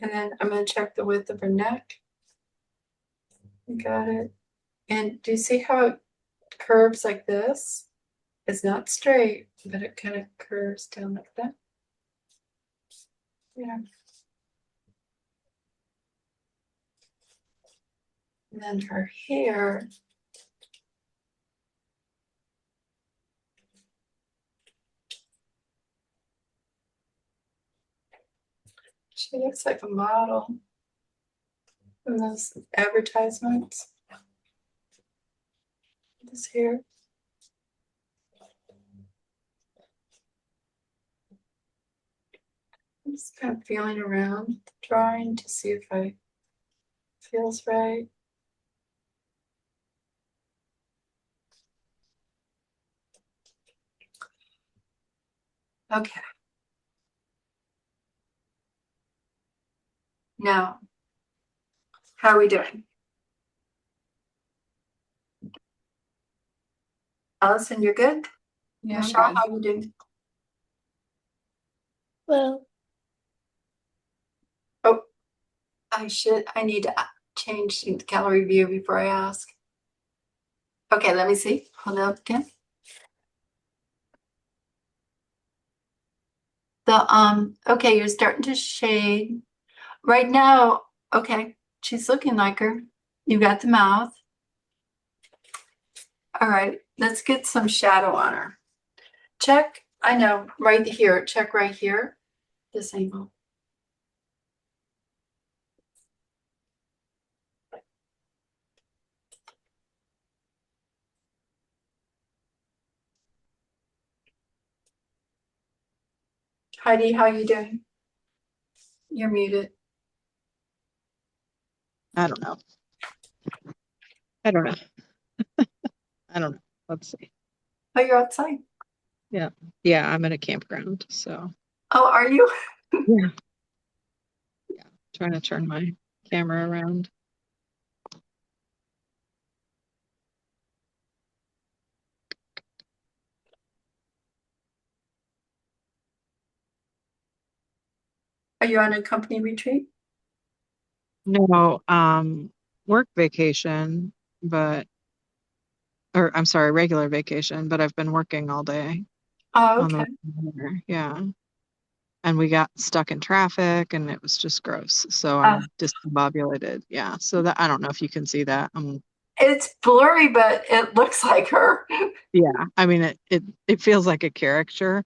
And then I'm going to check the width of her neck. Got it. And do you see how it curves like this? It's not straight, but it kind of curves down like that. Yeah. And then her hair. She looks like a model from those advertisements. This hair. I'm just kind of feeling around the drawing to see if I feels right. Okay. Now, how are we doing? Allison, you're good? Yeah, I'm Michelle, good. how are you doing? Well, Oh, I need to change the gallery view before I ask. Okay, let me see. Hold up again. Okay, you're starting to shade. Right now, okay, she's looking like her. You got the mouth. All right, let's get some shadow on her. Check, I know, right here. Check right here. This angle. Heidi, how you doing? You're muted. I don't know. I don't know. I don't know. Let's see. Oh, you're outside. Yeah, I'm at a campground, so Oh, are you? yeah. Trying to turn my camera around. Are you on a company retreat? No, work vacation, but or I'm sorry, regular vacation, but I've been working all day Oh, on the okay. way here. Yeah. And we got stuck in traffic and it was just gross. So Uh, I'm discombobulated. Yeah. So that I don't know if you can see that. it's blurry, but it looks like her. Yeah. I mean it feels like a caricature.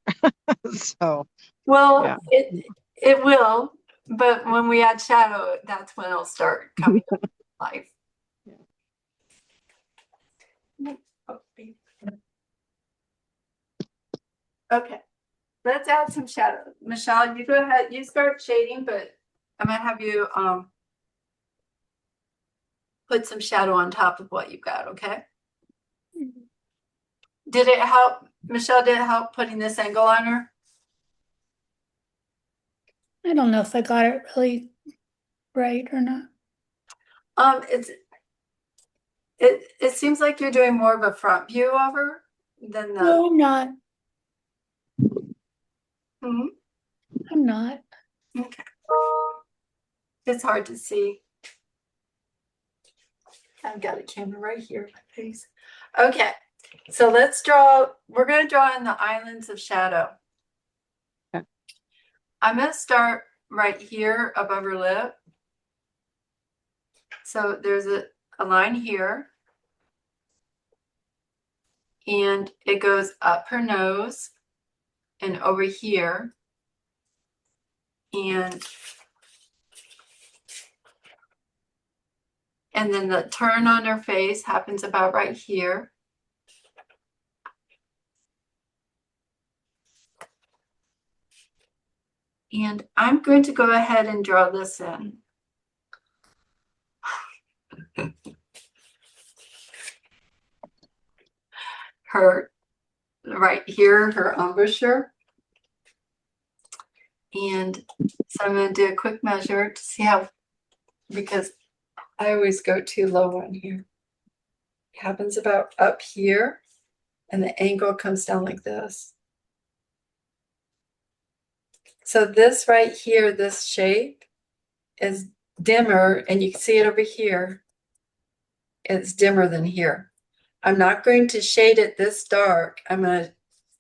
So Well, yeah. it will, but when we add shadow, that's when it'll start coming to life. Okay, let's add some shadow. Michelle, you go ahead. You start shading, but I'm gonna have you put some shadow on top of what you've got. Okay. Did it help, Michelle? Did it help putting this angle on her? I don't know if I got it really right or not. It seems like you're doing more of a front view of her than the. No, I'm not. Mhm. I'm not. Okay. It's hard to see. I've got a camera right here in my face. Okay, so let's draw. We're going to draw in the islands of shadow. Okay. I'm going to start right here above her lip. So there's a line here. And it goes up her nose and over here. And then the turn on her face happens about right here. And I'm going to go ahead and draw this in. Her right here, her embouchure. And so I'm going to do a quick measure to see how, because I always go too low on here. It happens about up here, and the angle comes down like this. So this right here, this shape is dimmer, and you can see it over here. It's dimmer than here. I'm not going to shade it this dark. I'm going to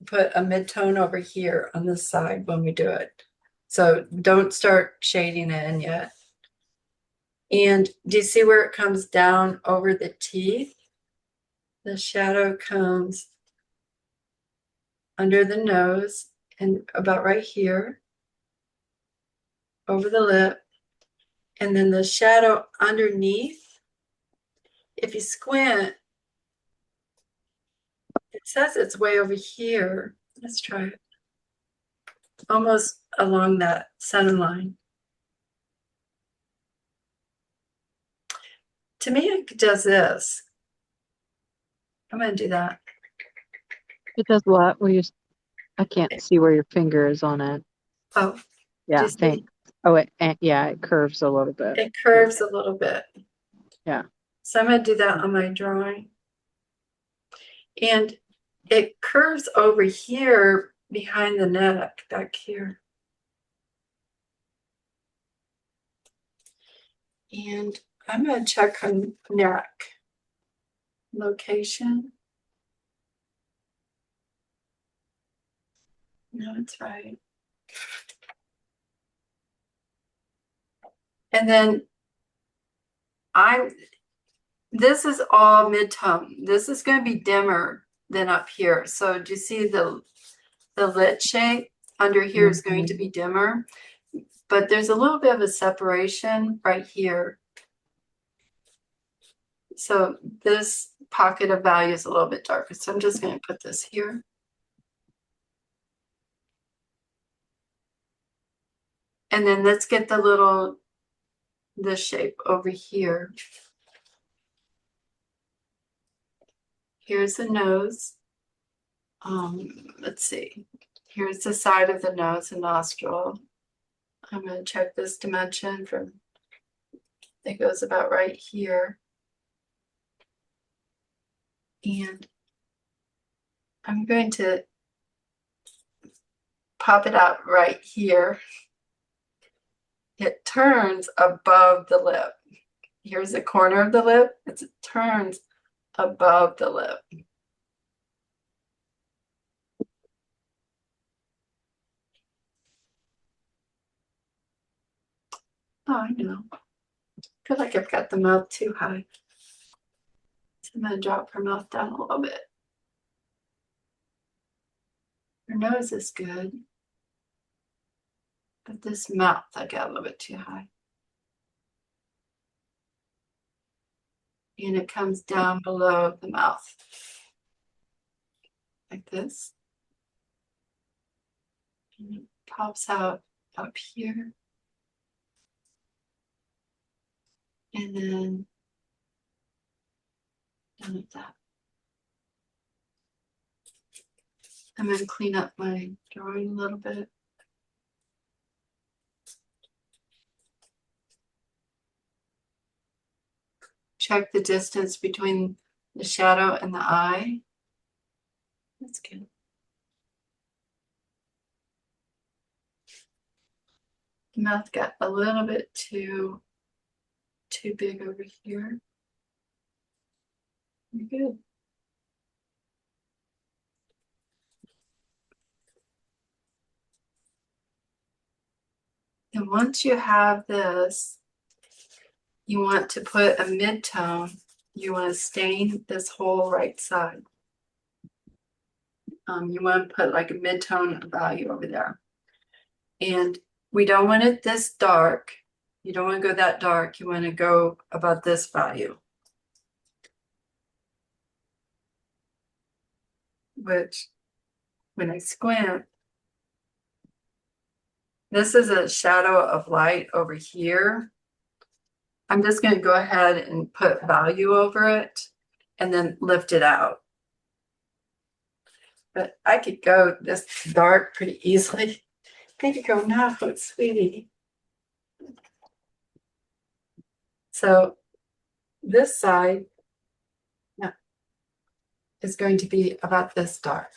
put a mid-tone over here on this side when we do it. So don't start shading it in yet. And do you see where it comes down over the teeth? The shadow comes under the nose and about right here, over the lip. And then the shadow underneath, if you squint, it says it's way over here. Let's try it. Almost along that center line. To me, it does this. I'm going to do that. It does what? I can't see where your finger is on it. Oh, Yeah, you see? thanks. Oh, yeah, it curves a little bit. It curves a little bit. Yeah. So I'm going to do that on my drawing. And it curves over here behind the neck, back here. And I'm going to check her neck location. No, it's right. And then this is all mid-tone. This is going to be dimmer than up here. So do you see the lid shape under here is going to be dimmer, but there's a little bit of a separation right here. So this pocket of value is a little bit darker. So I'm just going to put this here. And then let's get this shape over here. Here's the nose. Let's see. Here's the side of the nose and nostril. I'm going to check this dimension from, it goes about right here. And I'm going to pop it out right here. It turns above the lip. Here's the corner of the lip. It turns above the lip. Oh, I know. I feel like I've got the mouth too high. So I'm going to drop her mouth down a little bit. Her nose is good. But this mouth, I got a little bit too high. And it comes down below the mouth. Like this. And it pops out up here. And then down at that. I'm going to clean up my drawing a little bit. Check the distance between the shadow and the eye. That's good. The mouth got a little bit too big over here. You're good. And once you have this, you want to put a mid-tone. You want to stain this whole right side. You want to put like a mid-tone value over there. And we don't want it this dark. You don't want to go that dark. You want to go about this value. Which, when I squint, this is a shadow of light over here. I'm just going to go ahead and put value over it and then lift it out. But I could go this dark pretty easily There you go. Now, sweetie. So this side is going to be about this dark.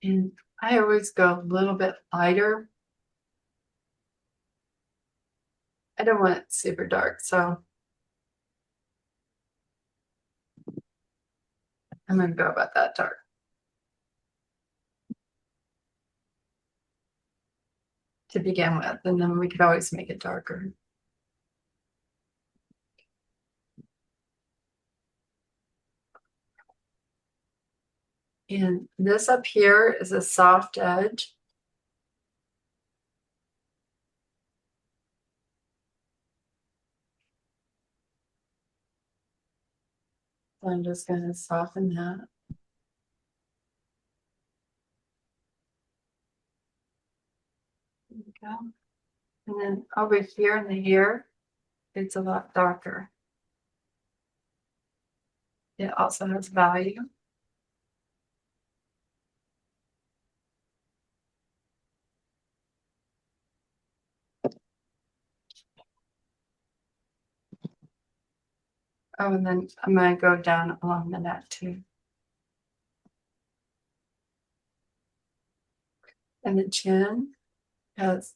And I always go a little bit lighter. I don't want it super dark, so I'm going to go about that dark. To begin with, and then we could always make it darker. And this up here is a soft edge. So I'm just going to soften that. There we go. And then over here in the ear, it's a lot darker. It also has value. Oh, and then I'm going to go down along the neck too. And the chin has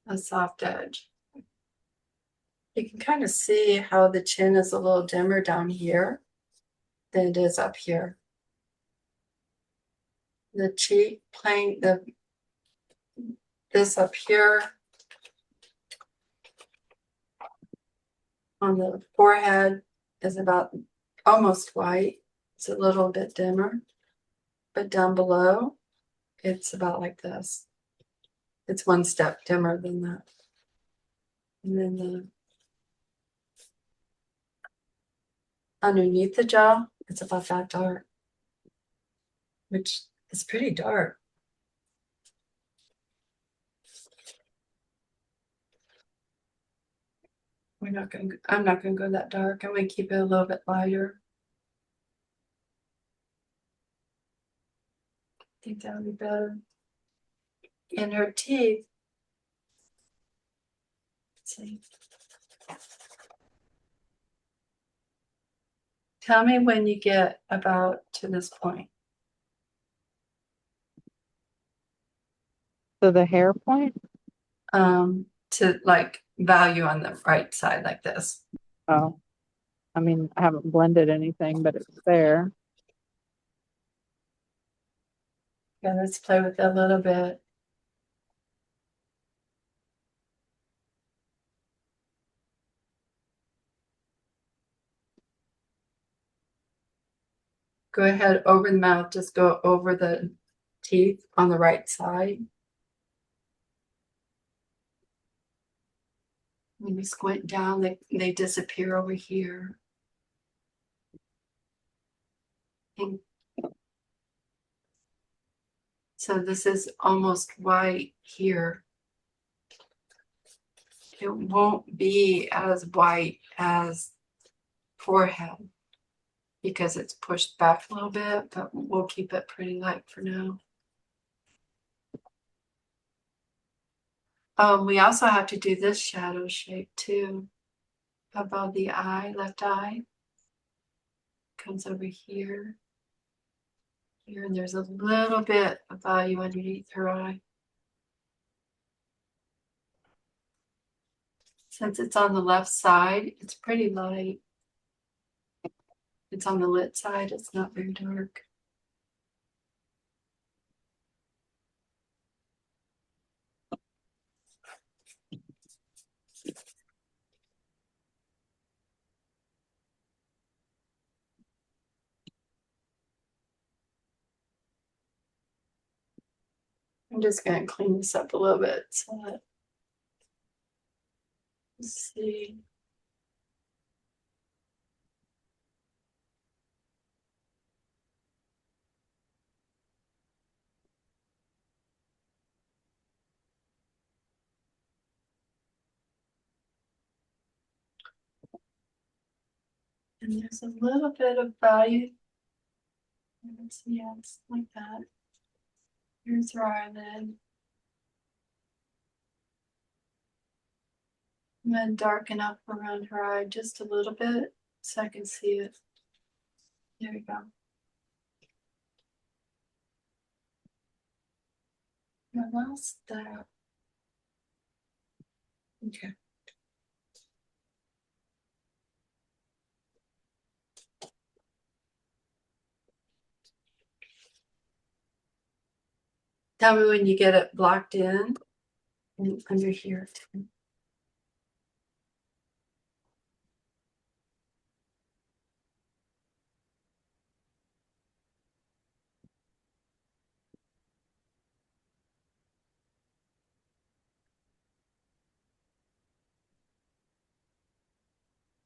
a soft edge. You can kind of see how the chin is a little dimmer down here than it is up here. The cheek plane, this up here on the forehead is about almost white. It's a little bit dimmer, but down below, it's about like this. It's one step dimmer than that. And then underneath the jaw, it's about that dark, which is pretty dark. I'm not gonna go that dark. I'm gonna keep it a little bit lighter. I think that would be better. And her teeth. Let's see. Tell me when you get about to this point. So the hair point? To like value on the right side like this. Oh, I mean, I haven't blended anything, but it's there. Yeah, let's play with it a little bit. Go ahead over the mouth, just go over the teeth on the right side. When you squint down, they disappear over here. And so this is almost white here. It won't be as white as forehead because it's pushed back a little bit, but we'll keep it pretty light for now. We also have to do this shadow shape too, above the eye, left eye. Comes over here, here, and there's a little bit of value underneath her eye. Since it's on the left side, it's pretty light. It's on the lit side, it's not very dark. I'm just going to clean this up a little bit so that, let's see. And there's a little bit of value. Yes, like that. Here's her eyelid. I'm gonna darken up around her eye just a little bit so I can see it. There we go. What else there? Okay. Tell me when you get it blocked in and under here too.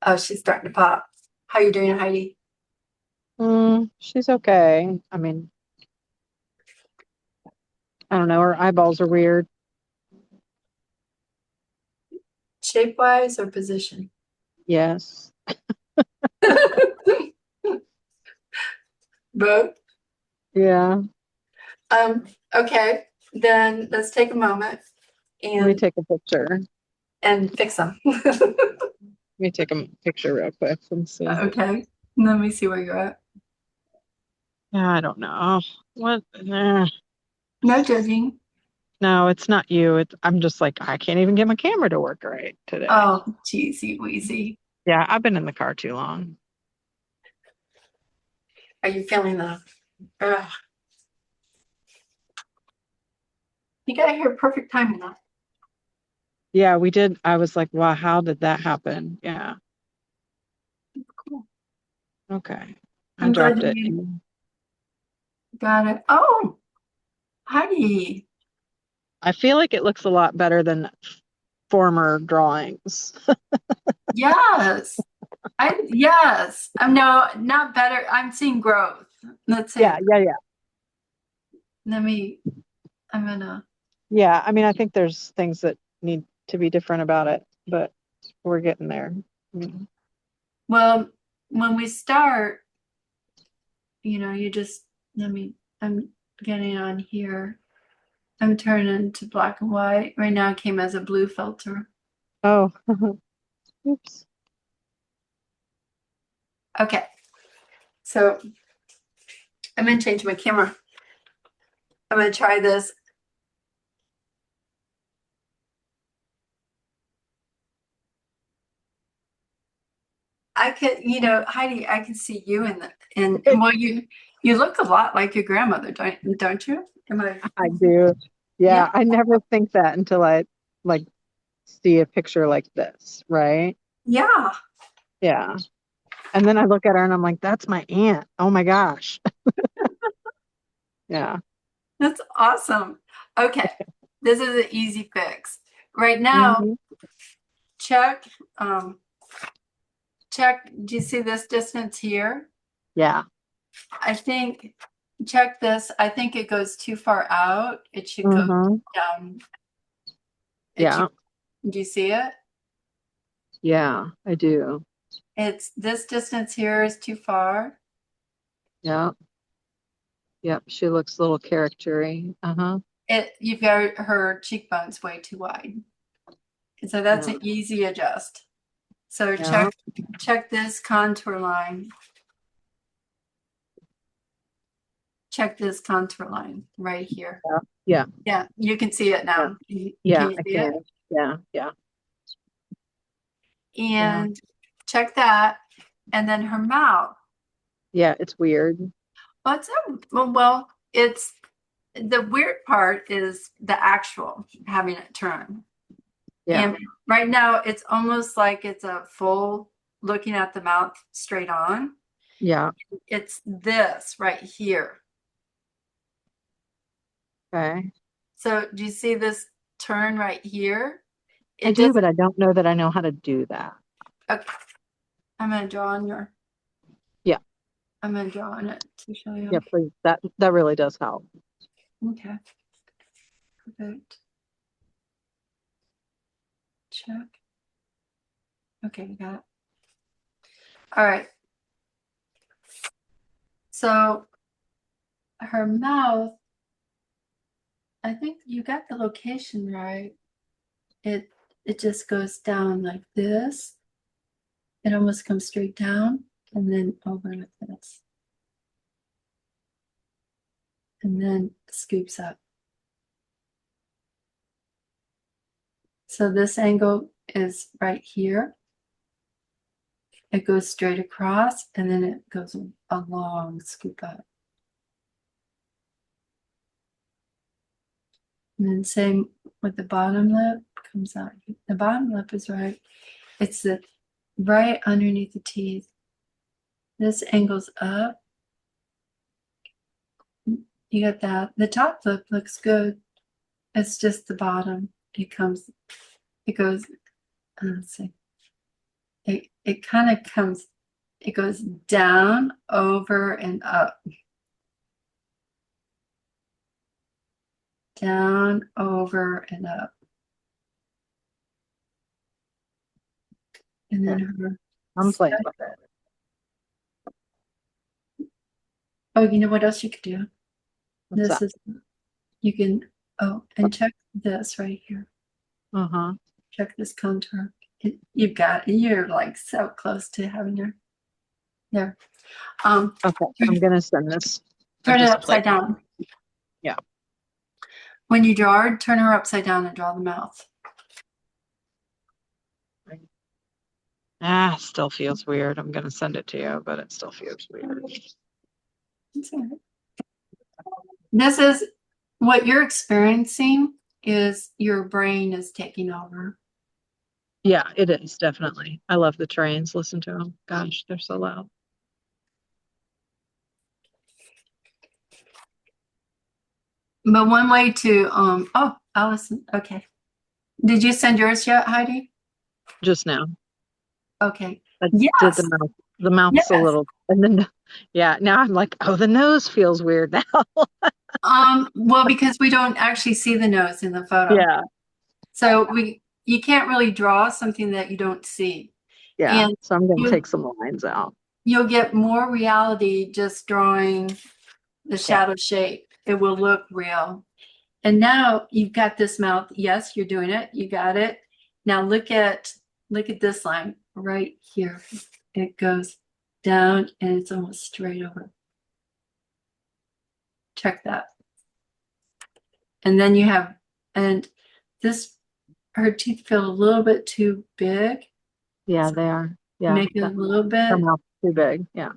Oh, she's starting to pop. How you doing, Heidi? She's okay. I mean, I don't know. Her eyeballs are weird. Shape wise or position? Yes. Both. Yeah. Okay, then let's take a moment Let me and take a picture. fix them. Let me take a picture real quick and see. Okay, let me see where you're at. Yeah, I don't know. What? No judging. No, it's not you. I'm just like, I can't even get my camera to work right today. Oh, geezy wheezy. Yeah, I've been in the car too long. Are you feeling the? Ugh. You got here perfect timing though. Yeah, we did. I was like, wow, how did that happen? Yeah. Cool. Okay. I I'm glad dropped it. you got it. Oh, Heidi. I feel like it looks a lot better than former drawings. Yes. Yes. No, not better. I'm seeing growth. Let's see. Yeah. Let me. I'm gonna. Yeah. I mean, I think there's things that need to be different about it, but we're getting there. Mm. Well, when we start, you just. Let me. I'm getting on here. I'm turning to black and white. Right now, it came as a blue filter. Oh, oops. Okay. So I'm gonna change my camera. I'm gonna try this. I could, Heidi, I can see you in the well, you look a lot like your grandmother, don't you? I do. Yeah. Yeah. I never think that until I like see a picture like this, right? Yeah. Yeah. And then I look at her and I'm like, that's my aunt. Oh my gosh. Yeah. That's awesome. Okay. This is an easy fix. Right now, Mhm. check, do you see this distance here? Yeah. I think, check this. I think it goes too far out. It should go Mhm. down. Yeah. Do you see it? Yeah, I do. It's this distance here is too far. Yeah. Yep. She looks a little charactery. Uh-huh. You've got her cheekbones way too wide. And so that's Yeah. an easy adjust. So Yeah. check this contour line. Check this contour line right here. Yeah. Yeah, you can see it now. Yeah. Can you I see it? can. Yeah. Yeah. And check that. And then her mouth. Yeah. It's weird. It's the weird part is the actual having it turn. Yeah. And right now it's almost like it's a full looking at the mouth straight on. Yeah. It's this right here. Okay. So do you see this turn right here? I do, but I don't know that I know how to do that. Okay. I'm gonna draw on your. Yeah. I'm gonna draw on it to show you. Yeah, please. That really does help. Okay. Perfect. Check. Okay, we got it. All right. So her mouth, I think you got the location right. It just goes down like this. It almost comes straight down and then over like this. And then scoops up. So this angle is right here. It goes straight across and then it goes a long scoop up. And then same with the bottom lip, comes out. The bottom lip is right. It's the right underneath the teeth. This angles up. You got that. The top lip looks good. It's just the bottom. It goes, let's see. It kind of comes, it goes down, over, and up. Down, over, and up. And then her. I'm playing with it. Oh, you know what else you could do? What's This that? is, you can, oh, and check this right here. Uh-huh. Check this contour. You've got, you're like so close to having your, there. Okay, I'm gonna send this. I Turn it just upside played. down. Yeah. When you draw her, turn her upside down and draw the mouth. Still feels weird. I'm gonna send it to you, but it still feels weird. It's all right. This is what you're experiencing is your brain is taking over. Yeah, it is definitely. I love the trains. Listen to them. Gosh, they're so loud. But one way to, oh, Allison, okay. Did you send yours yet, Heidi? Just now. Okay. I Yes. did the mouth. The mouth's Yes. a little, and then yeah. Now I'm like, oh, the nose feels weird now. Well, because we don't actually see the nose in the photo. Yeah, So you can't really draw something that you don't see. yeah. And So I'm gonna you- take some lines out. You'll get more reality just drawing the shadow shape. It will look real. And now you've got this mouth. Yes, you're doing it. You got it. Now look at this line right here. It goes down and it's almost straight over. Check that. And then you have, and this, her teeth feel a little bit too big. Yeah, they are. Yeah, Make it a little bit. her mouth's too big. Yeah,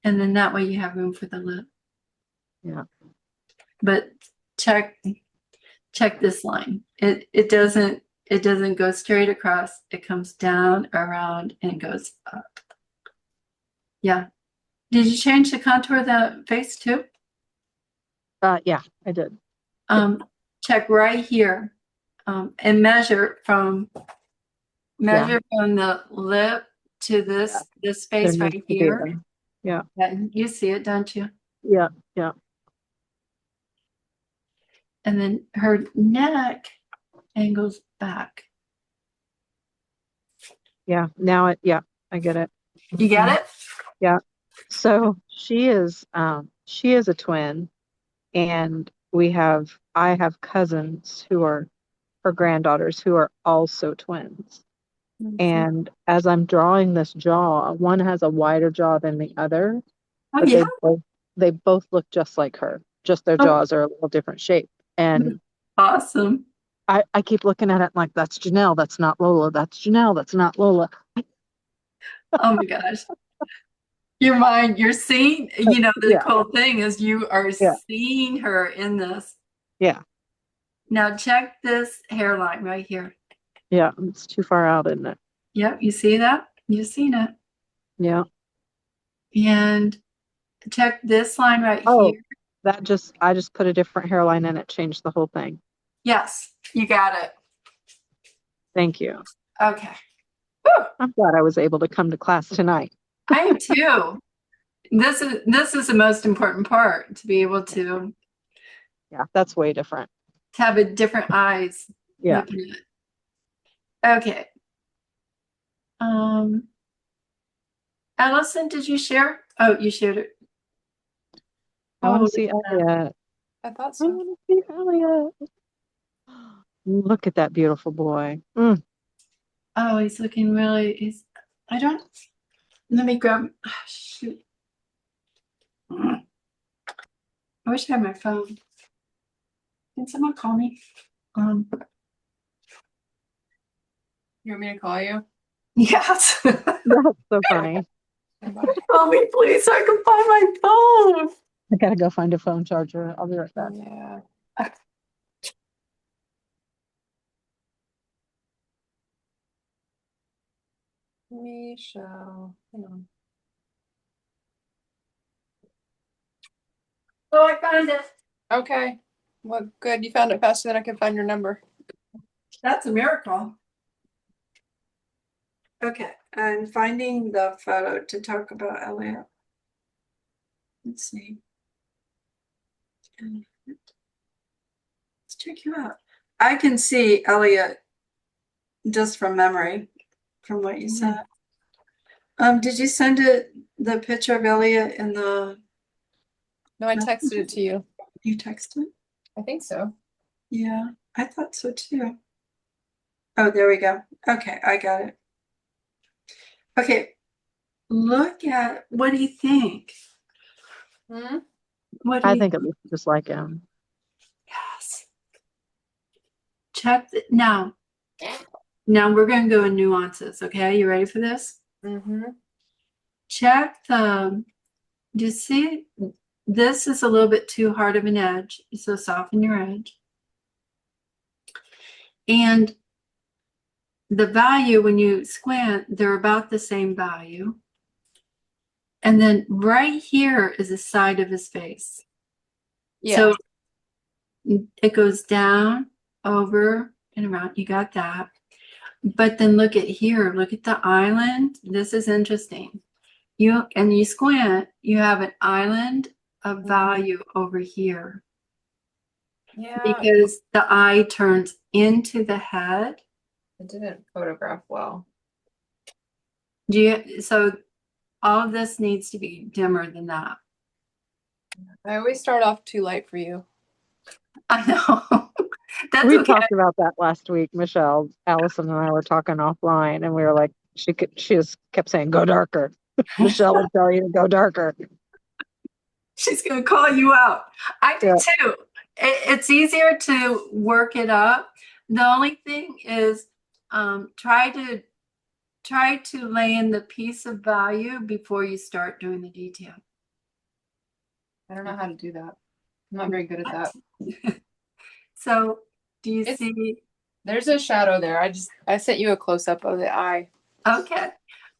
And then that way you have room for the lip. yeah. But check this line. It doesn't go straight across. It comes down, around, and goes up. Yeah. Did you change the contour of the face too? Yeah, I did. Check right here, and measure from the lip to this There face needs right to be here. a- Yeah, Yeah, you see it, don't you? yeah, yeah. And then her neck angles back. Yeah, now yeah, I get it. You get it? Yeah. So she is a twin, and I have cousins who are her granddaughters who are also twins. And as I'm drawing this jaw, one has a wider jaw than the other, Oh but yeah. they both look just like her. Just their jaws are a little different shape. And Awesome. I keep looking at it like, that's Janelle, that's not Lola. That's Janelle, that's not Lola. Oh my gosh. Your mind, you're seeing, the Yeah. cool thing is you are Yeah. seeing her in this. Yeah. Now check this hairline right here. Yeah, it's too far out, isn't it? Yep, you see that? You've seen it. Yeah. And check this line right Oh, here. I just put a different hairline in it, changed the whole thing. Yes, you got it. Thank you. Okay. I'm glad I was able to come to class tonight. I am too. This is the most important part, to be able to Yeah, that's way different. have a different eyes Yeah. looking at it. Okay. Allison, did you share? Oh, you shared it. I want Oh, to see Elliot. I thought I so. want to see Elliot. Look at that beautiful boy. Mm. oh, he's looking really. I don't. Let me grab. Shoot. I wish I had my phone. Can someone call me? You want me to call you? Yes. That's so funny. Call me, please, so I can find my phone. I gotta go find a phone charger. I'll be right back. Yeah. Michelle. Hang on. Oh, I found it. Okay. Well, good. You found it faster than I could find your number. That's a miracle. Okay, I'm finding the photo to talk about Elliot. Let's see. Let's check you out. I can see Elliot just from memory, from what you said. Did you send it the picture of Elliot in the No, I texted it to you. you texted? I think so. Yeah, I thought so too. Oh, there we go. Okay, I got it. Okay, look at what do you think? Hmm? What do I you think it looks just like him. Yes. Check now. Now we're going to go in nuances. Okay, you ready for this? Mm-hmm. Check the. Do you see? This is a little bit too hard of an edge, so soften your edge. And the value, when you squint, they're about the same value. And then right here is the side of his face. Yeah. So it goes down, over, and around. You got that. But then look at here. Look at the island. This is interesting. You squint, you have an island of value over here Yeah. because the eye turns into the head. It didn't photograph well. So all of this needs to be dimmer than that. I always start off too light for you. I know. That's We okay. talked about that last week. Michelle, Allison, and I were talking offline, and we were like, she just kept saying, "Go darker." Michelle would tell you to go darker. She's going to call you out. I do Yeah. too. It's easier to work it up. The only thing is try to lay in the piece of value before you start doing the detail. I don't know how to do that. I'm not very good at that. So do you It's- see? There's a shadow there. I sent you a close-up of the eye. Okay.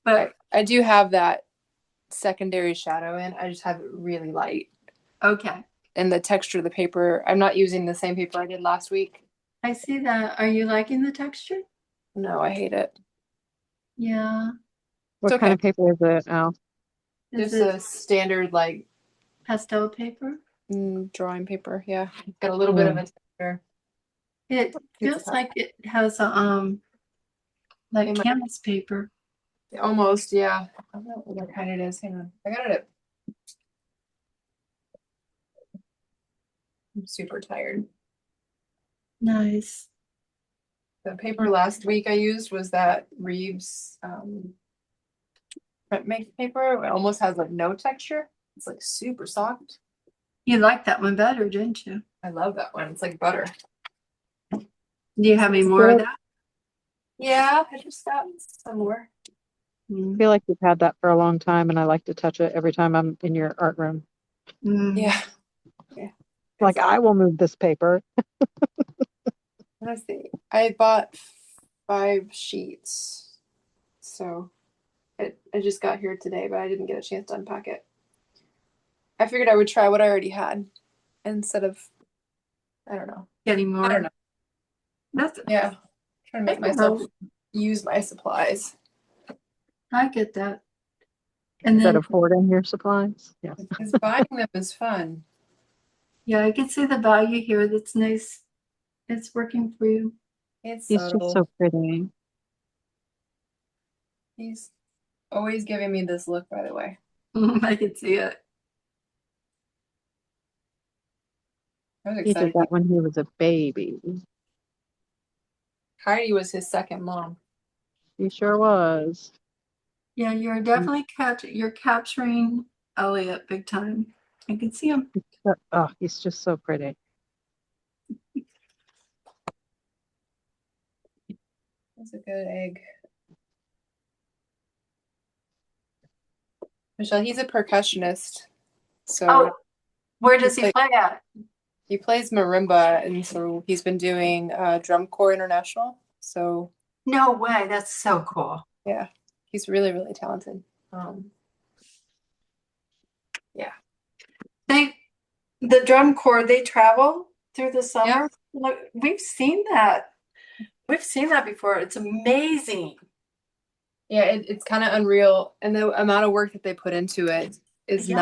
But I do have that secondary shadow in. I just have it really light. okay. And the texture of the paper, I'm not using the same paper I did last week. I see that. Are you liking the texture? No, I hate it. Yeah. What It's kind okay. of paper is it, Al? Is Just it a standard like pastel paper? drawing paper. Yeah, it's got a little bit of a texture. It feels like it has a like It might- canvas paper. Almost, yeah. I don't know what kind it is. Hang on. I got it at. I'm super tired. Nice. The paper last week I used was that Reeves print make paper. It almost has like no texture. It's like super soft. You liked that one better, didn't you? I love that one. It's like butter. Do you have any more of that? Yeah, I just got some more. I feel like you've had that for a long time, and I like to touch it every time I'm in your art room. Yeah. Like, I will move this paper. Let's see. I bought 5 sheets. So I just got here today, but I didn't get a chance to unpack it. I figured I would try what I already had instead of, I don't know. Getting more. I don't know. That's Yeah. Trying to make myself use my supplies. I get that. And Instead then of hoarding your supplies. Yeah. Because buying them is fun. yeah, I can see the value here. That's nice. It's working for you. It's He's just subtle. so pretty. He's always giving me this look, by the way. I can see it. I was He did excited. that when he was a baby. Heidi was his second mom. He sure was. Yeah, you're definitely you're capturing Elliot big time. I can see him. Oh, he's just so pretty. That's a good egg. Michelle, he's a percussionist. So Oh, where does he He's play at? he plays marimba, and so he's been doing Drum Corps International. So No way. That's so cool. yeah, he's really, really talented. Yeah. The drum corps, they travel through the summer. Look, we've seen that. We've seen that before. It's amazing. Yeah, it's kind of unreal, and the amount of work that they put into it is Yeah.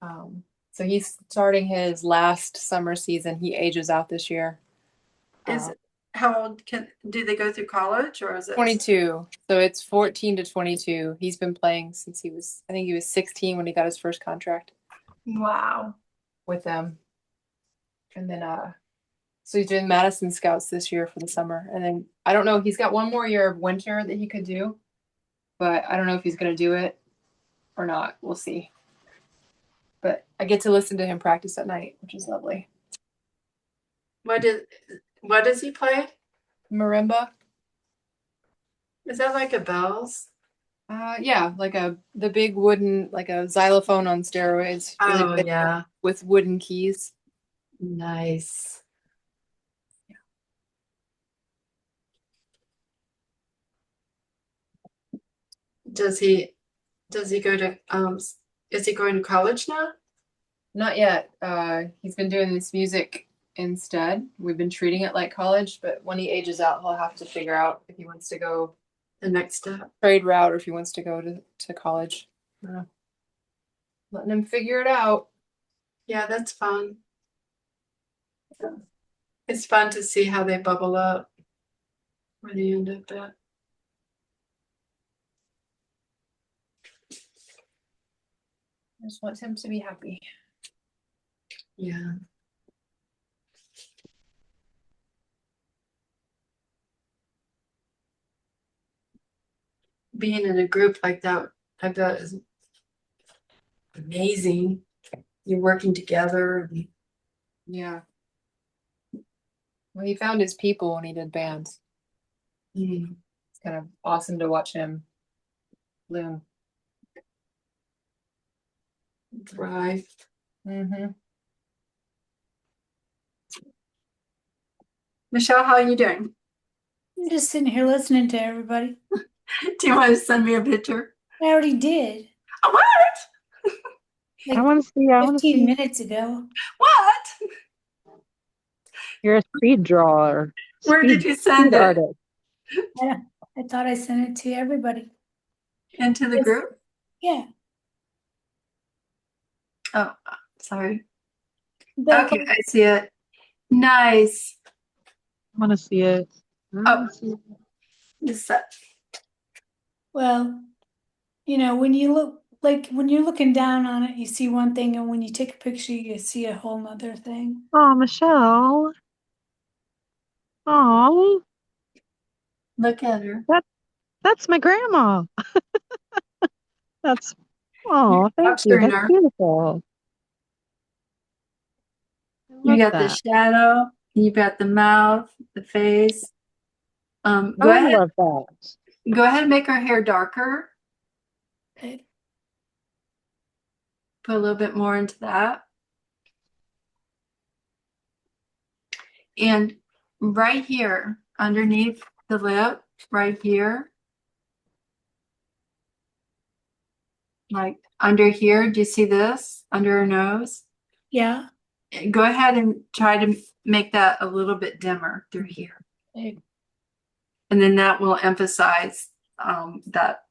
not. So he's starting his last summer season. He ages out this year. Is how old do they go through college, or is it 22. So it's 14 to 22. He's been playing since I think he was 16 when he got his first contract Wow. with them. And then so he's doing Madison Scouts this year for the summer. And then I don't know, he's got one more year of winter that he could do, but I don't know if he's going to do it or not. We'll see. But I get to listen to him practice at night, which is lovely. What does he play? Marimba. Is that like a bells? Yeah, like the big wooden, like a xylophone on steroids. Really Oh big, yeah. with wooden keys. Nice. Does he go to is he going to college now? Not yet. He's been doing this music instead. We've been treating it like college, but when he ages out, he'll have to figure out if he wants to go The next step. trade route or if he wants to go to college. Letting him figure it out. Yeah, that's fun. It's fun to see how they bubble up, where they end up at. I just want him to be happy. Yeah. Being in a group like that, I bet is amazing. You're working together. Yeah. Well, he found his people when he did bands. Mm, It's kind of awesome to watch him bloom. thrive. Mm-hmm. Michelle, how are you doing? I'm just sitting here listening to everybody. Do you want to send me a picture? I already did. Oh, what? Like I want to see. I want to 15 see. minutes ago. What? You're a speed drawer. Where did you send speed it? artist. I thought I sent it to everybody. Into the Yes. group? Yeah. Oh, sorry. The- Okay, I see it. Nice. I want to see it. I wanna see it. Is that Well, when you look when you're looking down on it, you see one thing, and when you take a picture, you see a whole nother thing. Oh, Michelle. Oh, look at her? that's my grandma. That's. Oh, thank you. Capturing That's her. beautiful. I You love got the that. shadow, you got the mouth, the face. Go I ahead, love that. and make her hair darker. Okay. Put a little bit more into that. And right here, underneath the lip, right here, like under here, do you see this? Under her nose? Yeah. Go ahead and try to make that a little bit dimmer through here. Okay. And then that will emphasize that,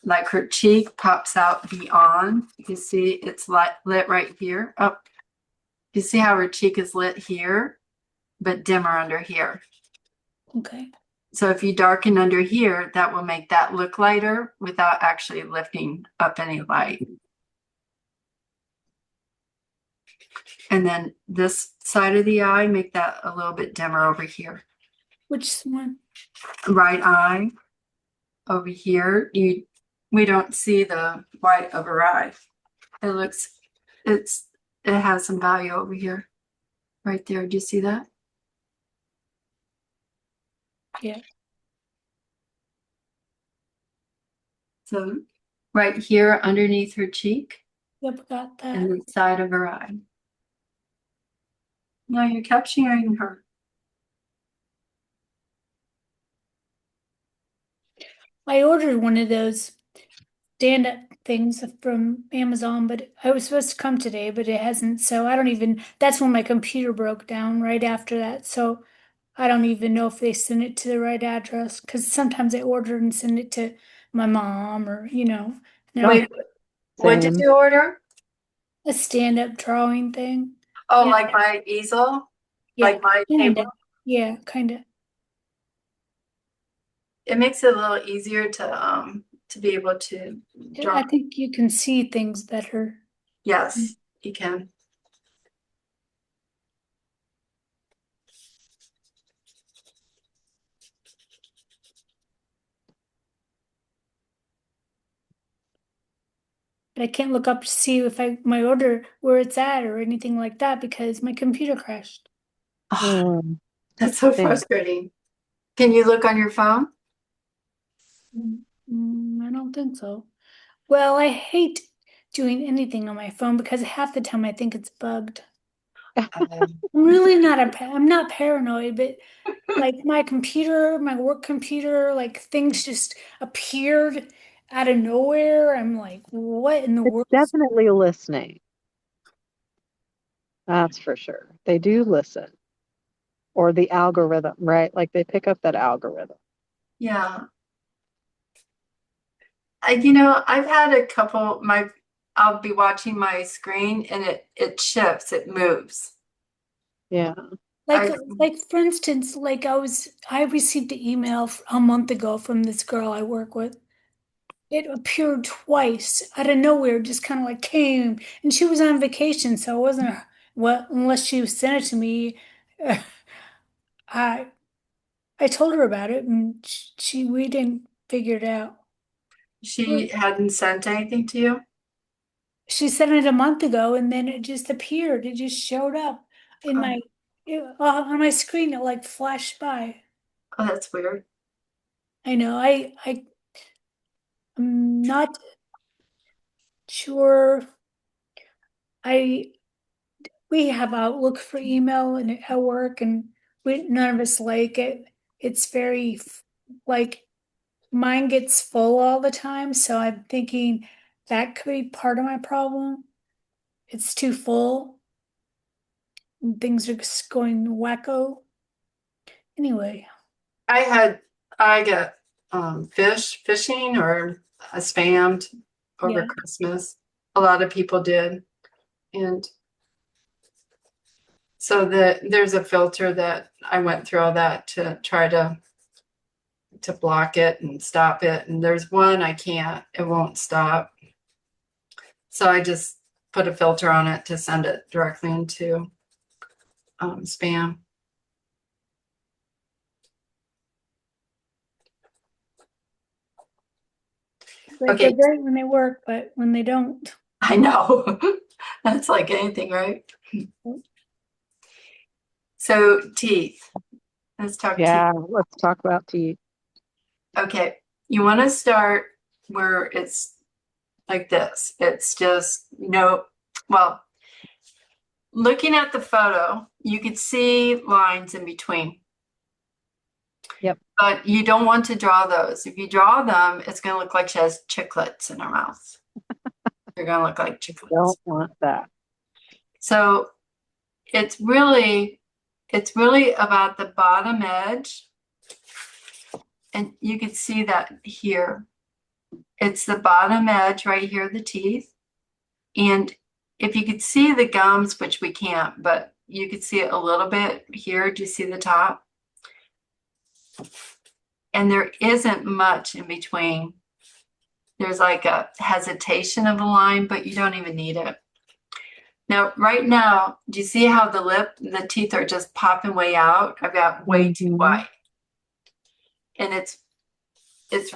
like her cheek pops out beyond. You see it's lit right here. Oh, you see how her cheek is lit here, but dimmer under here. Okay. So if you darken under here, that will make that look lighter without actually lifting up any light. And then this side of the eye, make that a little bit dimmer over here. Which one? Right eye over here. We don't see the white of her eye. It has some value over here. Right there. Do you see that? Yeah. So right here underneath her cheek Yep, got that. and the side of her eye. Now you're capturing her. I ordered one of those stand-up things from Amazon, but I was supposed to come today, but it hasn't. So I don't even, that's when my computer broke down right after that. So I don't even know if they sent it to the right address because sometimes I order and send it to my mom or, no, Wait, what did Same. you order? a stand-up drawing thing. Oh, Yeah. like my easel? Yeah, Like my kinda. table? Yeah, kind of. It makes it a little easier to be able to draw. I think you can see things better. Yes, you can. But I can't look up to see if my order where it's at or anything like that because my computer crashed. Oh, Mm, that's so same. frustrating. Can you look on your phone? I don't think so. Well, I hate doing anything on my phone because half the time I think it's bugged. I'm really not I'm not paranoid, but like my computer, my work computer, like things just appeared out of nowhere. I'm like, what in the It's world? definitely listening. That's for sure. They do listen. Or the algorithm, right? Like they pick up that algorithm. Yeah. I've had a couple, I'll be watching my screen and it shifts, it moves. Yeah. Like, I, like for instance, I received an email a month ago from this girl I work with. It appeared twice out of nowhere, just kind of like came, and she was on vacation, so it wasn't well, unless she sent it to me. I I told her about it, and we didn't figure it out. she hadn't sent anything to you? She sent it a month ago, and then it just appeared. It just showed up in Oh, on my screen. It like flashed by. oh, that's weird. I know. I'm not sure. I we have Outlook for email and at work, and none of us like it. It's very like mine gets full all the time, so I'm thinking that could be part of my problem. It's too full. And things are just going wacko. Anyway, I got fishing or spammed over yeah. Christmas. A lot of people did. And so there's a filter that I went through all that to try to block it and stop it. And there's one I can't, it won't stop. So I just put a filter on it to send it directly into spam. Like Okay, they're great when they work, but when they don't. I know. That's like anything, right? So teeth. Let's talk teeth. Yeah. Let's talk about teeth. Okay, you want to start where it's like this. It's just, well, looking at the photo, you could see lines in between. Yep. But you don't want to draw those. If you draw them, it's going to look like she has chiclets in her mouth. They're going to look like chiclets. Don't want that. So it's really about the bottom edge. And you can see that here. It's the bottom edge right here, the teeth. And if you could see the gums, which we can't, but you could see it a little bit here. Do you see the top? And there isn't much in between. There's like a hesitation of a line, but you don't even need it. Now, right now, do you see how the teeth are just popping way out? I've got way too Mhm. wide. And it's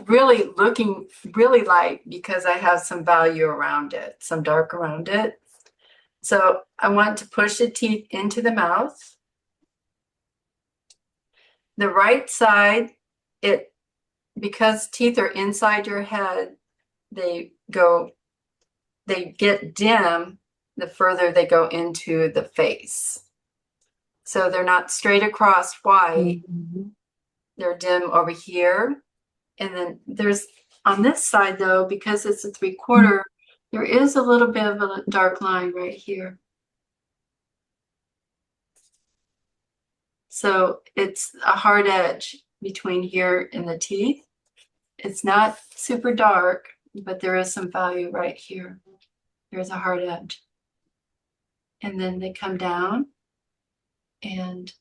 really looking really light because I have some value around it, some dark around it. So I want to push the teeth into the mouth. The right side, because teeth are inside your head, they get dim the further they go into the face. So they're not straight across white, Mhm. they're dim over here. And then there's on this side though, because it's a 3/4, there is a little bit of a dark line right here. So it's a hard edge between here and the teeth. It's not super dark, but there is some value right here. There's a hard edge. And then they come down, and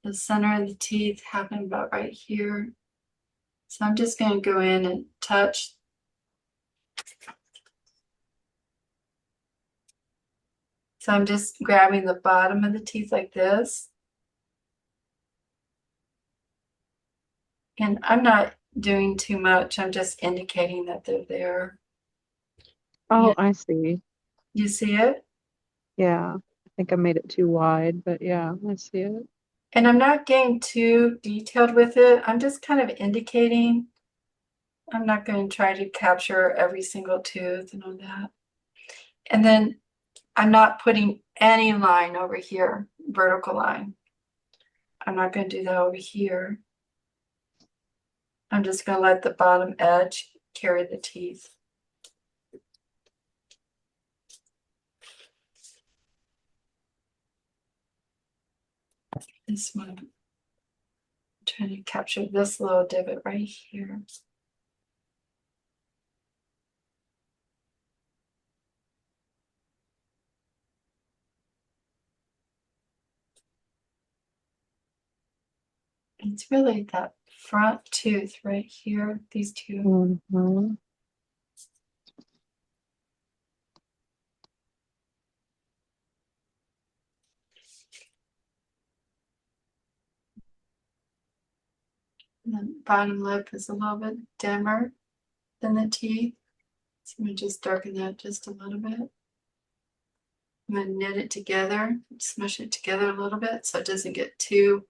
the center of the teeth happen about right here. So I'm just going to go in and touch. So I'm just grabbing the bottom of the teeth like this. And I'm not doing too much. I'm just indicating that they're there. Oh, Yeah. I see. You see it? Yeah. I think I made it too wide, but yeah, I see it. And I'm not getting too detailed with it. I'm just kind of indicating. I'm not going to try to capture every single tooth and all that. And then I'm not putting any line over here, vertical line. I'm not going to do that over here. I'm just going to let the bottom edge carry the teeth. This one, I'm trying to capture this little divot right here. It's really that front tooth right here, these two. Mhm. And the bottom lip is a little bit dimmer than the teeth. So I'm going to just darken that just a little bit. I'm going to knit it together, smush it together a little bit so it doesn't get too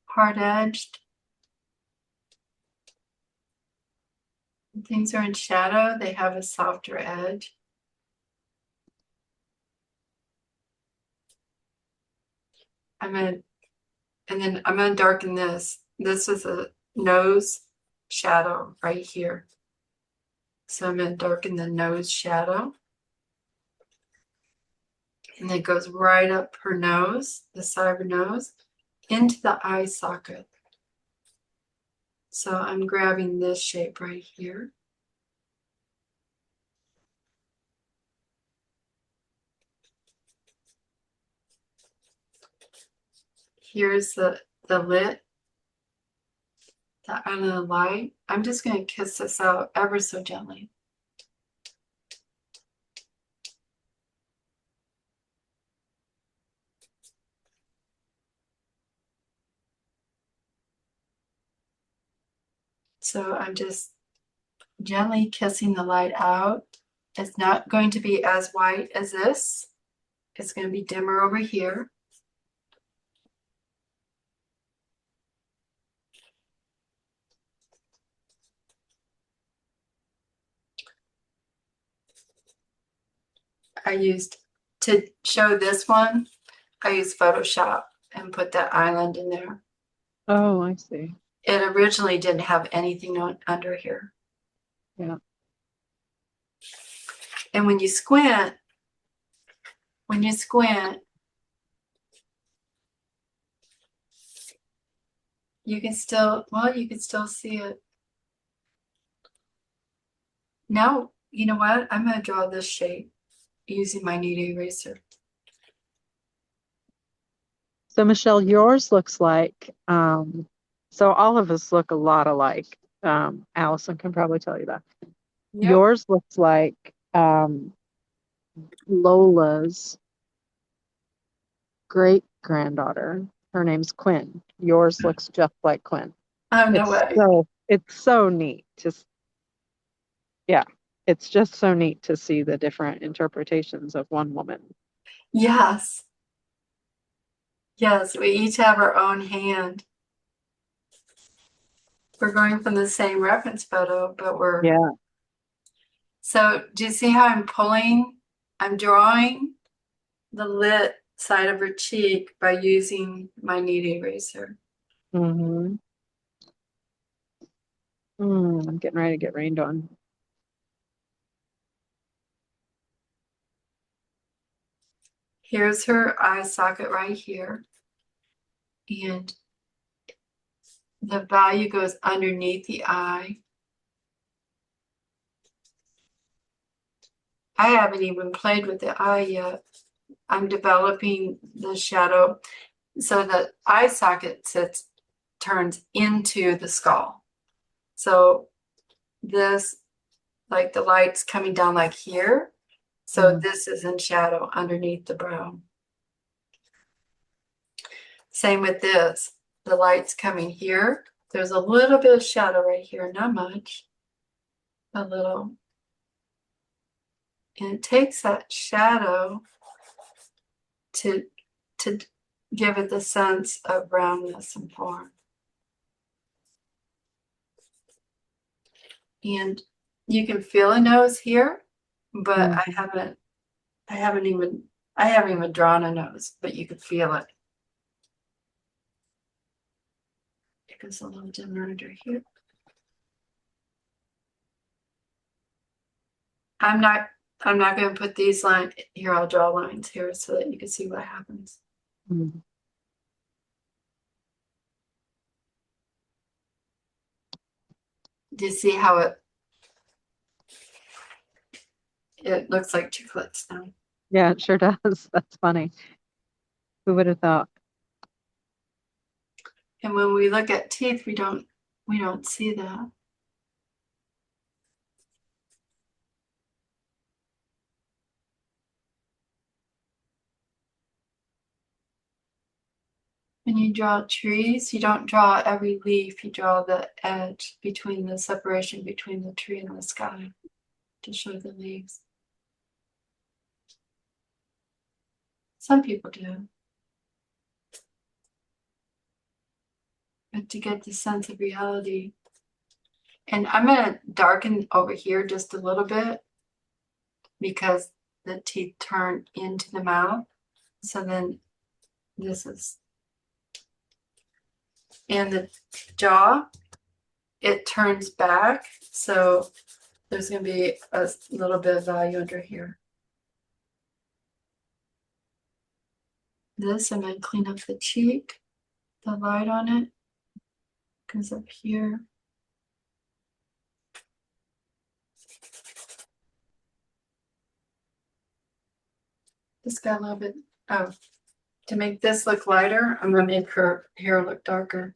hard edged. When things are in shadow, they have a softer edge. And then I'm going to darken this. This is a nose shadow right here. So I'm going to darken the nose shadow. And it goes right up her nose, the side of her nose, into the eye socket. So I'm grabbing this shape right here. Here's the lid, the island of light. I'm just going to kiss this out ever so gently. So I'm just gently kissing the light out. It's not going to be as white as this. It's going to be dimmer over here. I used, to show this one, I used Photoshop and put that island in there. Oh, I see. It originally didn't have anything under here. Yeah. And when you squint, you can still, well, you can still see it. Now, you know what? I'm going to draw this shape using my knead eraser. So Michelle, yours looks like, so all of us look a lot alike. Allison can probably tell you that. Yep. Yours looks like Lola's great granddaughter. Her name's Quinn. Yours looks just like Quinn. Oh, no way. It's so neat yeah, it's just so neat to see the different interpretations of one woman. Yes. Yes, we each have our own hand. We're going from the same reference photo, but we're... Yeah. So do you see how I'm pulling? I'm drawing the lit side of her cheek by using my knead eraser. Mm-hmm. I'm getting ready to get rained on. Here's her eye socket right here. And the value goes underneath the eye. I haven't even played with the eye yet. I'm developing the shadow so that eye socket turns into the skull. So this, like the light's coming down like here. So this is in shadow underneath the brow. Same with this. The light's coming here. There's a little bit of shadow right here, not much. A little. And it takes that shadow to give it the sense of roundness and form. And you can feel a nose here, but I haven't even drawn a nose, but you can feel it. It goes a little dimmer under here. I'm not going to put these lines here. I'll draw lines here so that you can see what happens. Mm. Do you see how it looks like two clicks now? Yeah, it sure does. That's funny. Who would have thought? And when we look at teeth, we don't see that. When you draw trees, you don't draw every leaf, you draw the edge between the separation between the tree and the sky to show the leaves. Some people do. But to get the sense of reality. And I'm going to darken over here just a little bit because the teeth turn into the mouth. So then this is, and the jaw, it turns back. So there's going to be a little bit of value under here. This, I'm going to clean up the cheek, the light on it goes up here. Just got a little bit, oh, to make this look lighter, I'm going to make her hair look darker.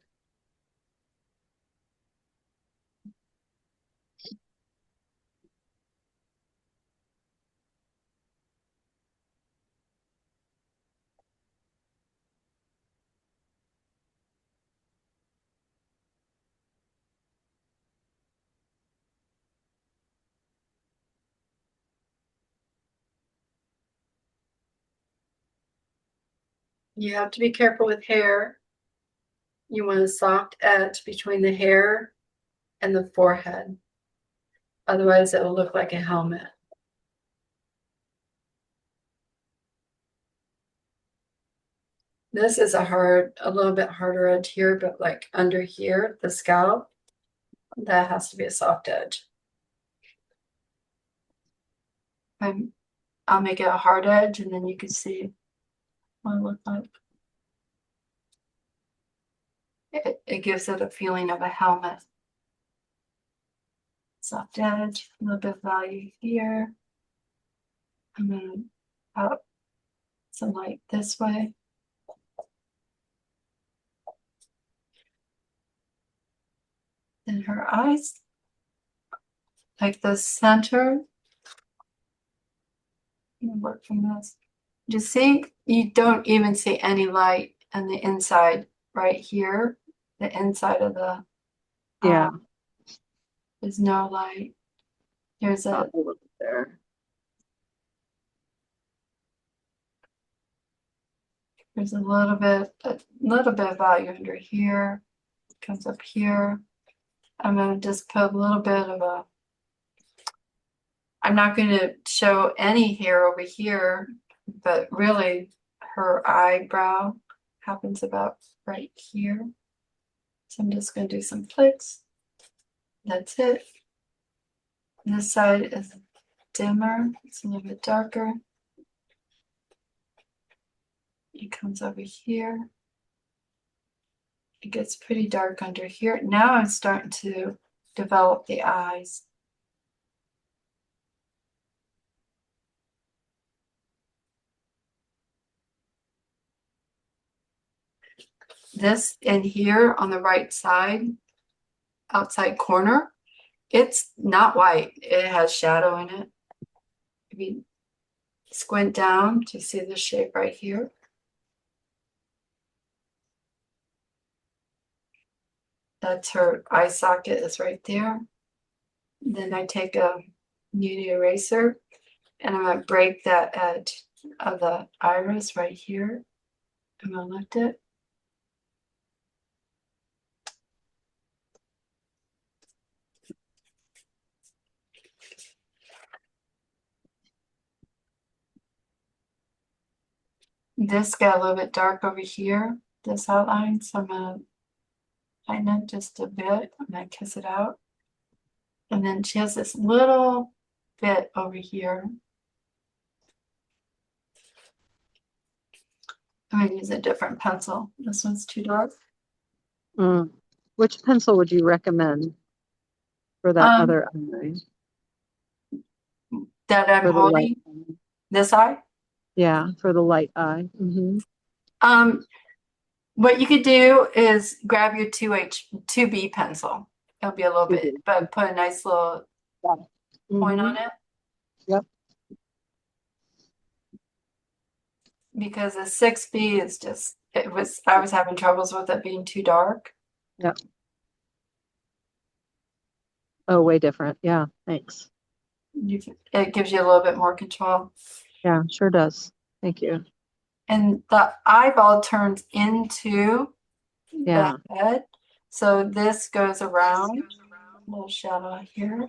You have to be careful with hair. You want a soft edge between the hair and the forehead. Otherwise, it will look like a helmet. This is a little bit harder edge here, but like under here, the scalp, that has to be a soft edge. I'll make it a hard edge and then you can see what it looks like. It gives it a feeling of a helmet. Soft edge, a little bit of value here. I'm going to put some light this way. Then her eyes, like the center, work from this. Just see, you don't even see any light on the inside right here. The inside of the Yeah. there's no light. There's a Look there. there's a little bit of value under here. Comes up here. I'm gonna just put a little bit of a. I'm not going to show any hair over here, but really her eyebrow happens about right here. So I'm just going to do some flicks. That's it. This side is dimmer. It's a little bit darker. It comes over here. It gets pretty dark under here. Now I'm starting to develop the eyes. This in here on the right side, outside corner, it's not white. It has shadow in it. If you squint down to see the shape right here. That's her eye socket is right there. Then I take a beauty eraser and I'm going to break that edge of the iris right here. I'm going to lift it. This got a little bit dark over here, this outline, so I'm going to tighten it just a bit. I'm going to kiss it out. And then she has this little bit over here. I'm going to use a different pencil. This one's too dark. Which pencil would you recommend for that other eye? That I'm For the light holding, eye? this eye. Yeah, for the light eye. What you could do is grab your 2B pencil. It'll be a little bit, but put a nice little point on it. Yep. Because the 6B is just, I was having troubles with it being too dark. Yep. Oh, way different. Yeah, thanks. It gives you a little bit more control. Yeah, sure does. Thank you. And the eyeball turns into Yeah. the head. So this goes around. A little shadow here.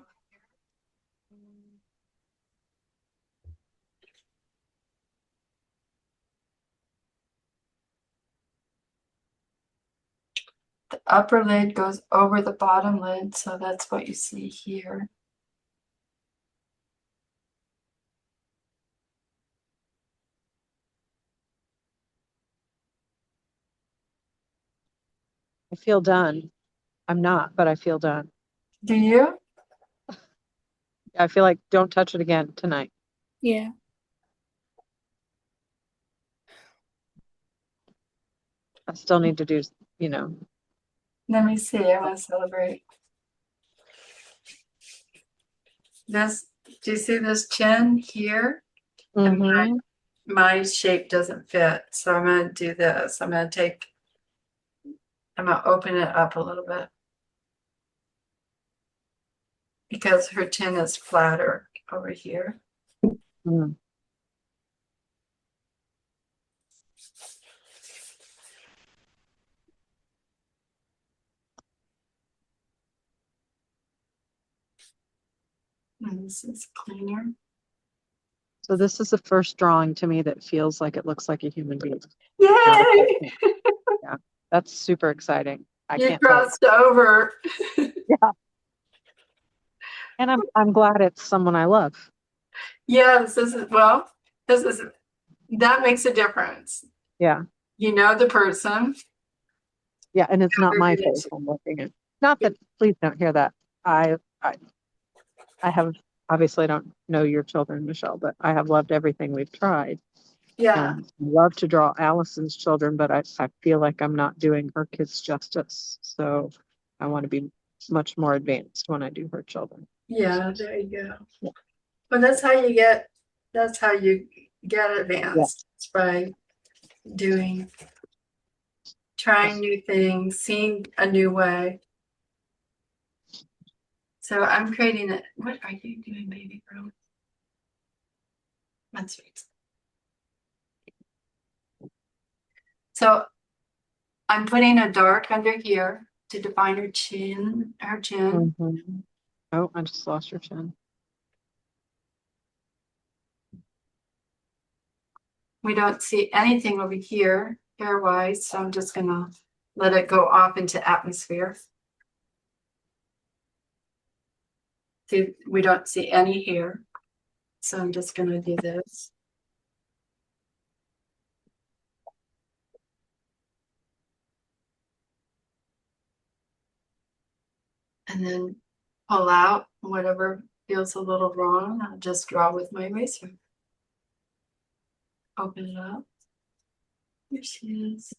The upper lid goes over the bottom lid, so that's what you see here. I feel done. I'm not, but I feel done. Do you? I feel like don't touch it again tonight. Yeah. I still need to do, you know. Let me see. I want to celebrate. This, do you see this chin here? And my shape doesn't fit. So I'm going to do this. I'm going to open it up a little bit. Because her chin is flatter over here. And this is cleaner. So this is the first drawing to me that feels like it looks like a human being. Yay! Yeah, that's super exciting. I You can't tell. crossed over. Yeah. And I'm glad it's someone I love. Yes, that makes a difference. Yeah. You know the person. Yeah, and it's not my Everything. face I'm looking at. Not that, please don't hear that. I have, obviously don't know your children, Michelle, but I have loved everything we've tried. Yeah. And love to draw Allison's children, but I feel like I'm not doing her kids justice. So I want to be much more advanced when I do her children. Yeah, there you go. Well, that's how you get That's how you get advanced. It's by trying new things, seeing a new way. So I'm creating it. What are you doing, baby girl? That's right. So I'm putting a dark under here to define her chin, Mhm. Oh, I just lost your chin. We don't see anything over here, hair-wise, so I'm just gonna let it go off into atmosphere. See, we don't see any hair, so I'm just gonna do this. And then pull out whatever feels a little wrong. I'll just draw with my eraser. Open it up. Here she is.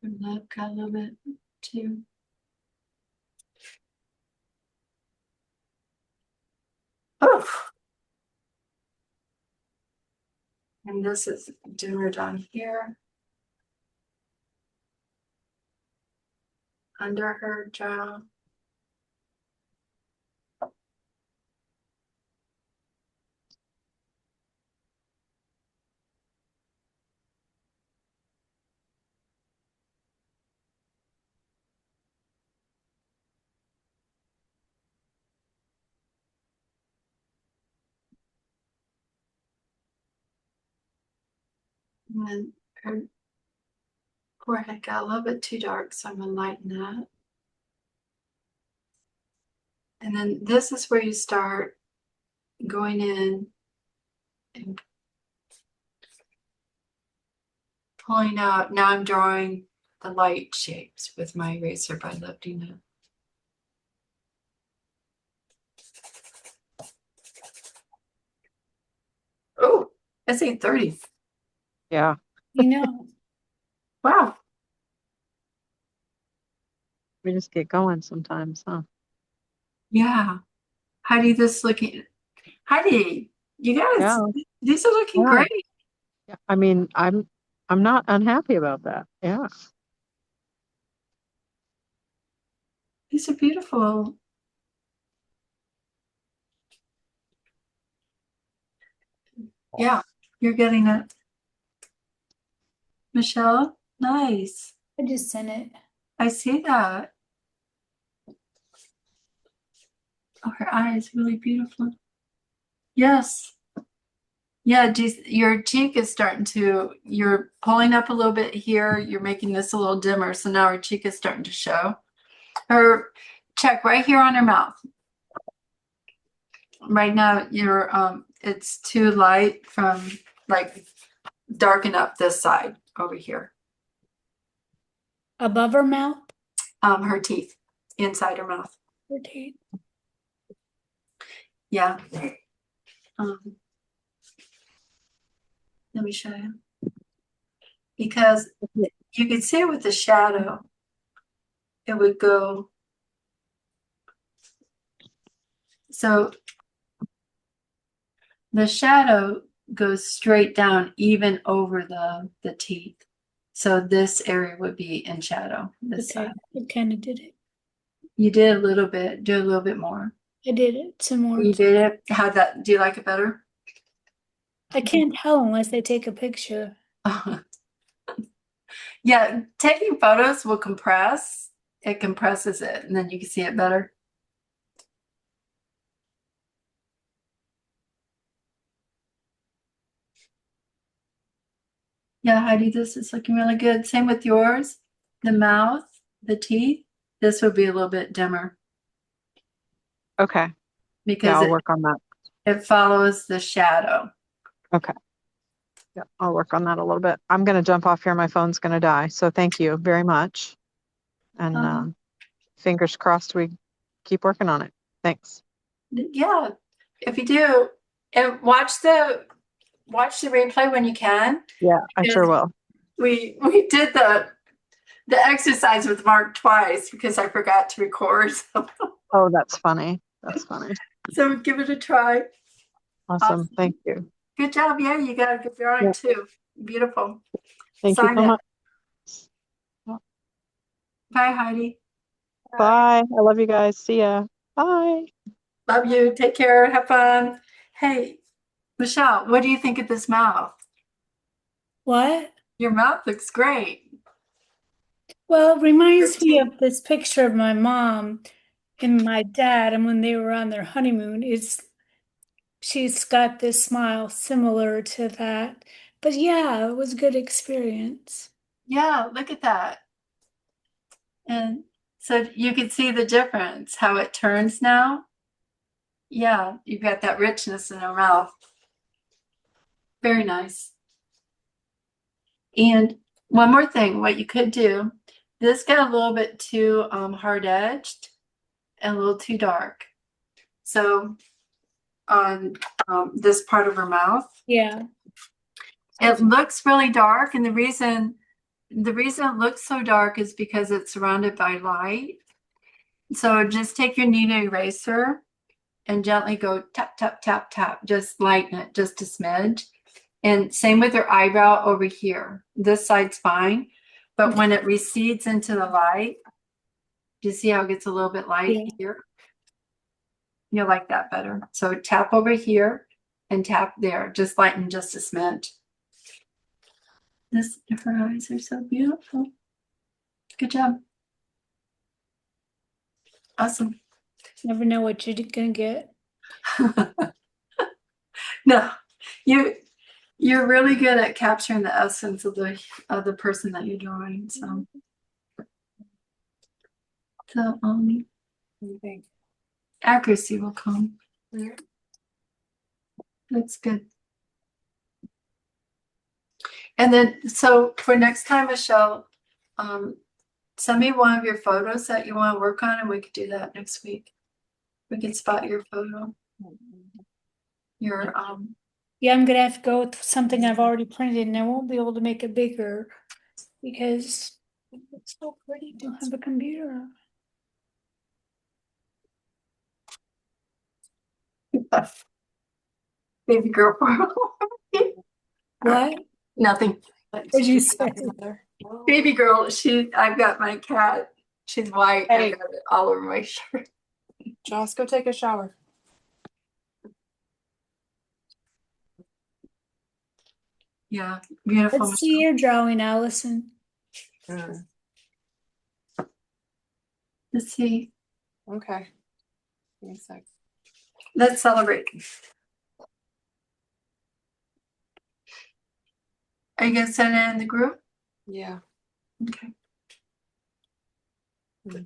Her lip got a little bit too. Oh. And this is dimmer down here. Under her jaw. And then her forehead got a little bit too dark, so I'm gonna lighten that. And then this is where you start going in and pulling out. Now I'm drawing the light shapes with my eraser by lifting it. Oh, it's 8:30. Yeah. You know, Wow. We just get going sometimes, huh? Yeah. Heidi, this looking. Heidi, you guys, Yeah. these are looking Yeah. great. Yeah. I mean, I'm not unhappy about that. Yeah. These are beautiful. Yeah, you're getting it. Michelle, nice. I just sent it. I see that. Oh, her eye is really beautiful. Yes. Yeah, your cheek is starting to, you're pulling up a little bit here. You're making this a little dimmer. So now her cheek is starting to show. Her check right here on her mouth. Right now, it's too light from like darken up this side over here. Above her mouth? Her teeth inside her mouth. Her teeth. Yeah. Let me show you. Because you can see it with the shadow. It would go. So the shadow goes straight down even over the teeth. So this area would be in shadow. This Okay, side. I kind of did it. You did a little bit. Do a little bit more. I did it some more. You did it. How'd that? Do you like it better? I can't tell unless I take a picture. Yeah, taking photos will compress. It compresses it, and then you can see it better. Yeah, Heidi, this is looking really good. Same with yours. The mouth, the teeth. This would be a little bit dimmer Okay. Yeah, because I'll work on that. it follows the shadow. Okay. Yeah, I'll work on that a little bit. I'm going to jump off here. My phone's going to die. So thank you very much. And fingers crossed we keep working on it. Thanks. Yeah, if you do, and watch the replay when you can. Yeah, I sure will. We did The exercise was marked twice because I forgot to record. Oh, that's funny. That's funny. So give it a try. Awesome. Thank you. Good job. Yeah, you got a good drawing Yeah. too. Beautiful. Thank you Sign so it. much. Bye, Heidi. Bye. I love you guys. See ya. Bye. Love you. Take care. Have fun. Hey, Michelle, what do you think of this mouth? What? Your mouth looks great. Well, it reminds me Your of this picture of my mom and my dad, and when they were on their honeymoon, she's got this smile similar to that. But yeah, it was a good experience. Yeah, look at that. And so you can see the difference, how it turns now. Yeah, you've got that richness in her mouth. Very nice. And one more thing, what you could do, this got a little bit too hard edged and a little too dark. So on this part of her mouth, Yeah. it looks really dark, and the reason it looks so dark is because it's surrounded by light. So just take your kneaded eraser and gently go tap, tap, tap, tap. Just lighten it just a smidge. And same with your eyebrow over here. This side's fine. But when it recedes into the light, do you see how it gets a little bit light here? You'll like that better. So tap over here and tap there. Just lighten just a smidge. Her eyes are so beautiful. Good job. Awesome. Never know what you're gonna get. No, you're really good at capturing the essence of the person that you're drawing. So accuracy will come. That's good. And then, so for next time, Michelle, send me one of your photos that you want to work on, and we could do that next week. We can spot your photo. Your Yeah, I'm gonna have to go with something I've already printed, and I won't be able to make it bigger because it's so pretty to have a computer. baby girl. What? Nothing. What'd you say? Baby girl. I've got my cat. She's white. Hey. I've got it all over my shirt. Joss, go take a shower. Yeah, beautiful. Let's see your drawing, Allison. Let's see. Okay. Give me a sec. Let's celebrate. Are you gonna send it in the group? Yeah. Okay. I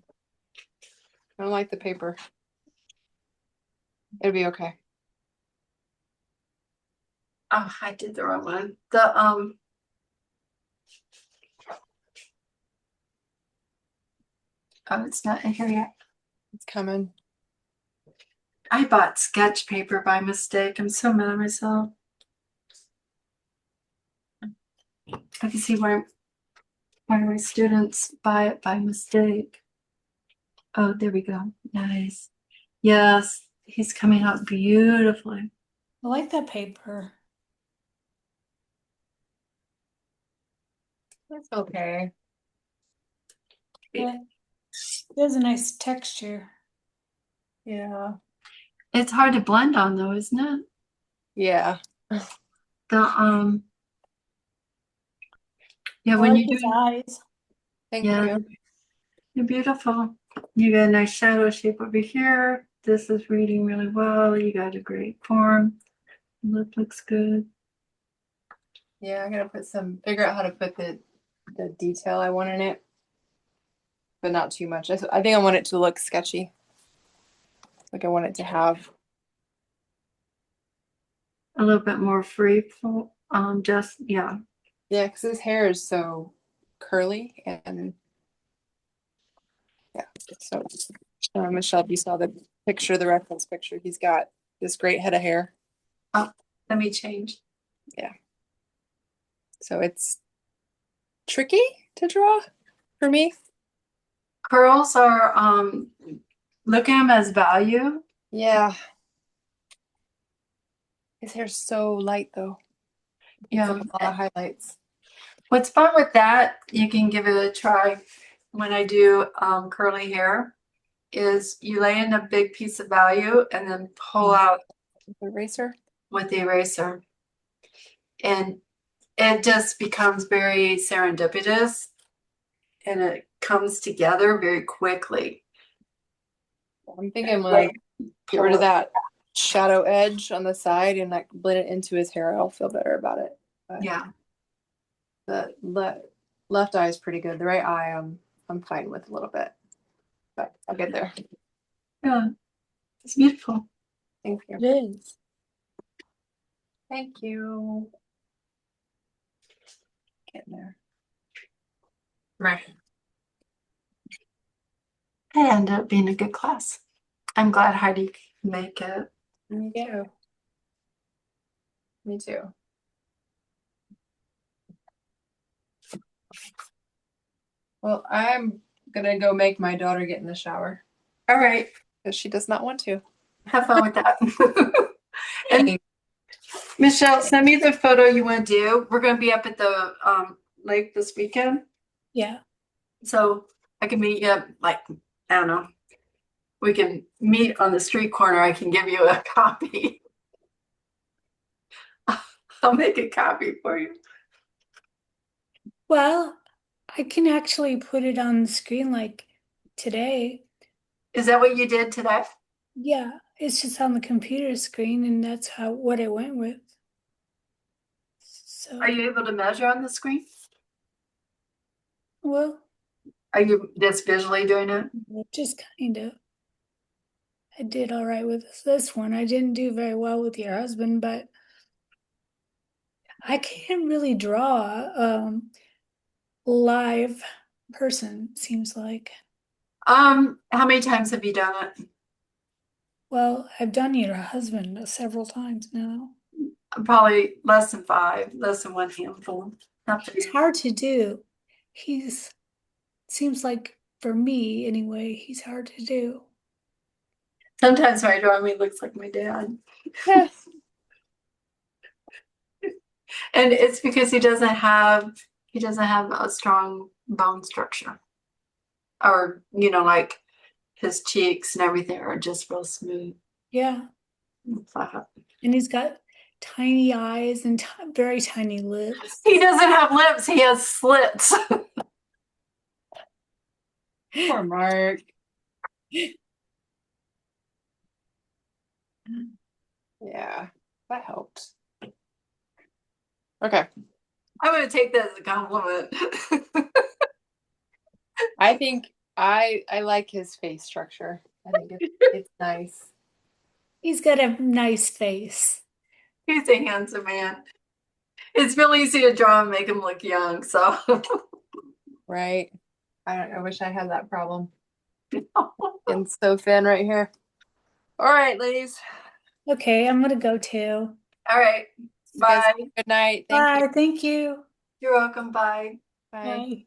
don't like the paper. It'll be okay. Oh, I did the wrong one. Oh, it's not in here yet. It's coming. I bought sketch paper by mistake. I'm so mad at myself. I can see why my students buy it by mistake. Oh, there we go. Nice. Yes, he's coming out beautifully. I like that paper. It's okay. It has a nice texture. Yeah. It's hard to blend on though, isn't it? Yeah. Yeah, I when like you his do, eyes. Thank yeah, you. you're beautiful. You got a nice shadow shape over here. This is reading really well. You got a great form. Lip looks good. Yeah, I gotta figure out how to put the detail I want in it, but not too much. I think I want it to look sketchy. Like I want it to have. A little bit more free flow. Yeah. Yeah, because his hair is so curly and yeah. So Michelle, if you saw the picture, the reference picture, he's got this great head of hair. Let me change. So it's tricky to draw. for me. Curls are, look at them as value. Yeah. His hair's so light though. Yeah. It's a lot of highlights. What's fun with that, you can give it a try when I do curly hair, is you lay in a big piece of value and then pull out The eraser. with the eraser. And it just becomes very serendipitous and it comes together very quickly. I'm thinking when I get rid of that shadow edge on the side and like blend it into his hair, I'll feel better about it. But Yeah. the left eye is pretty good. The right eye, I'm fine with a little bit, but I'll get there. Yeah. It's beautiful. Thank you. It is. Thank you. Getting there. Right. It ended up being a good class. I'm glad Heidi could make it. Me too. Me too. Well, I'm gonna go make my daughter get in the shower All right. because she does not want to. Have fun with that. And Michelle, send me the photo you want to do. We're going to be up at the lake this weekend. Yeah. So I can meet you, like, I don't know. We can meet on the street corner. I can give you a copy. I'll make a copy for you. Well, I can actually put it on the screen like today. Is that what you did today? Yeah, it's just on the computer screen, and that's what I went with. So, Are you able to measure on the screen? well, Are you just visually doing it? just kind of. I did all right with this one. I didn't do very well with your husband, but I can't really draw live person, seems like. How many times have you done it? Well, I've done your husband several times now. Probably less than 5, less than one handful. Not It's very. hard to do. Seems like for me anyway, he's hard to do. Sometimes my drawing looks like my dad. Yes. And it's because he doesn't have a strong bone structure. Or, like his cheeks and everything are just real smooth. Yeah. and flat. And he's got tiny eyes and very tiny lips. He doesn't have lips, he has slits. Poor Mark. Yeah, that helped. Okay. I'm gonna take that as a compliment. I think I like his face structure. I think it's nice. He's got a nice face. He's a handsome man. It's real easy to draw and make him look young, so Right. I wish I had that problem. And so thin right here. All right, ladies. Okay, I'm gonna go too. all right. You guys Bye. have a good night. Thank Bye. you. Thank you. You're welcome. Bye. Bye. Bye.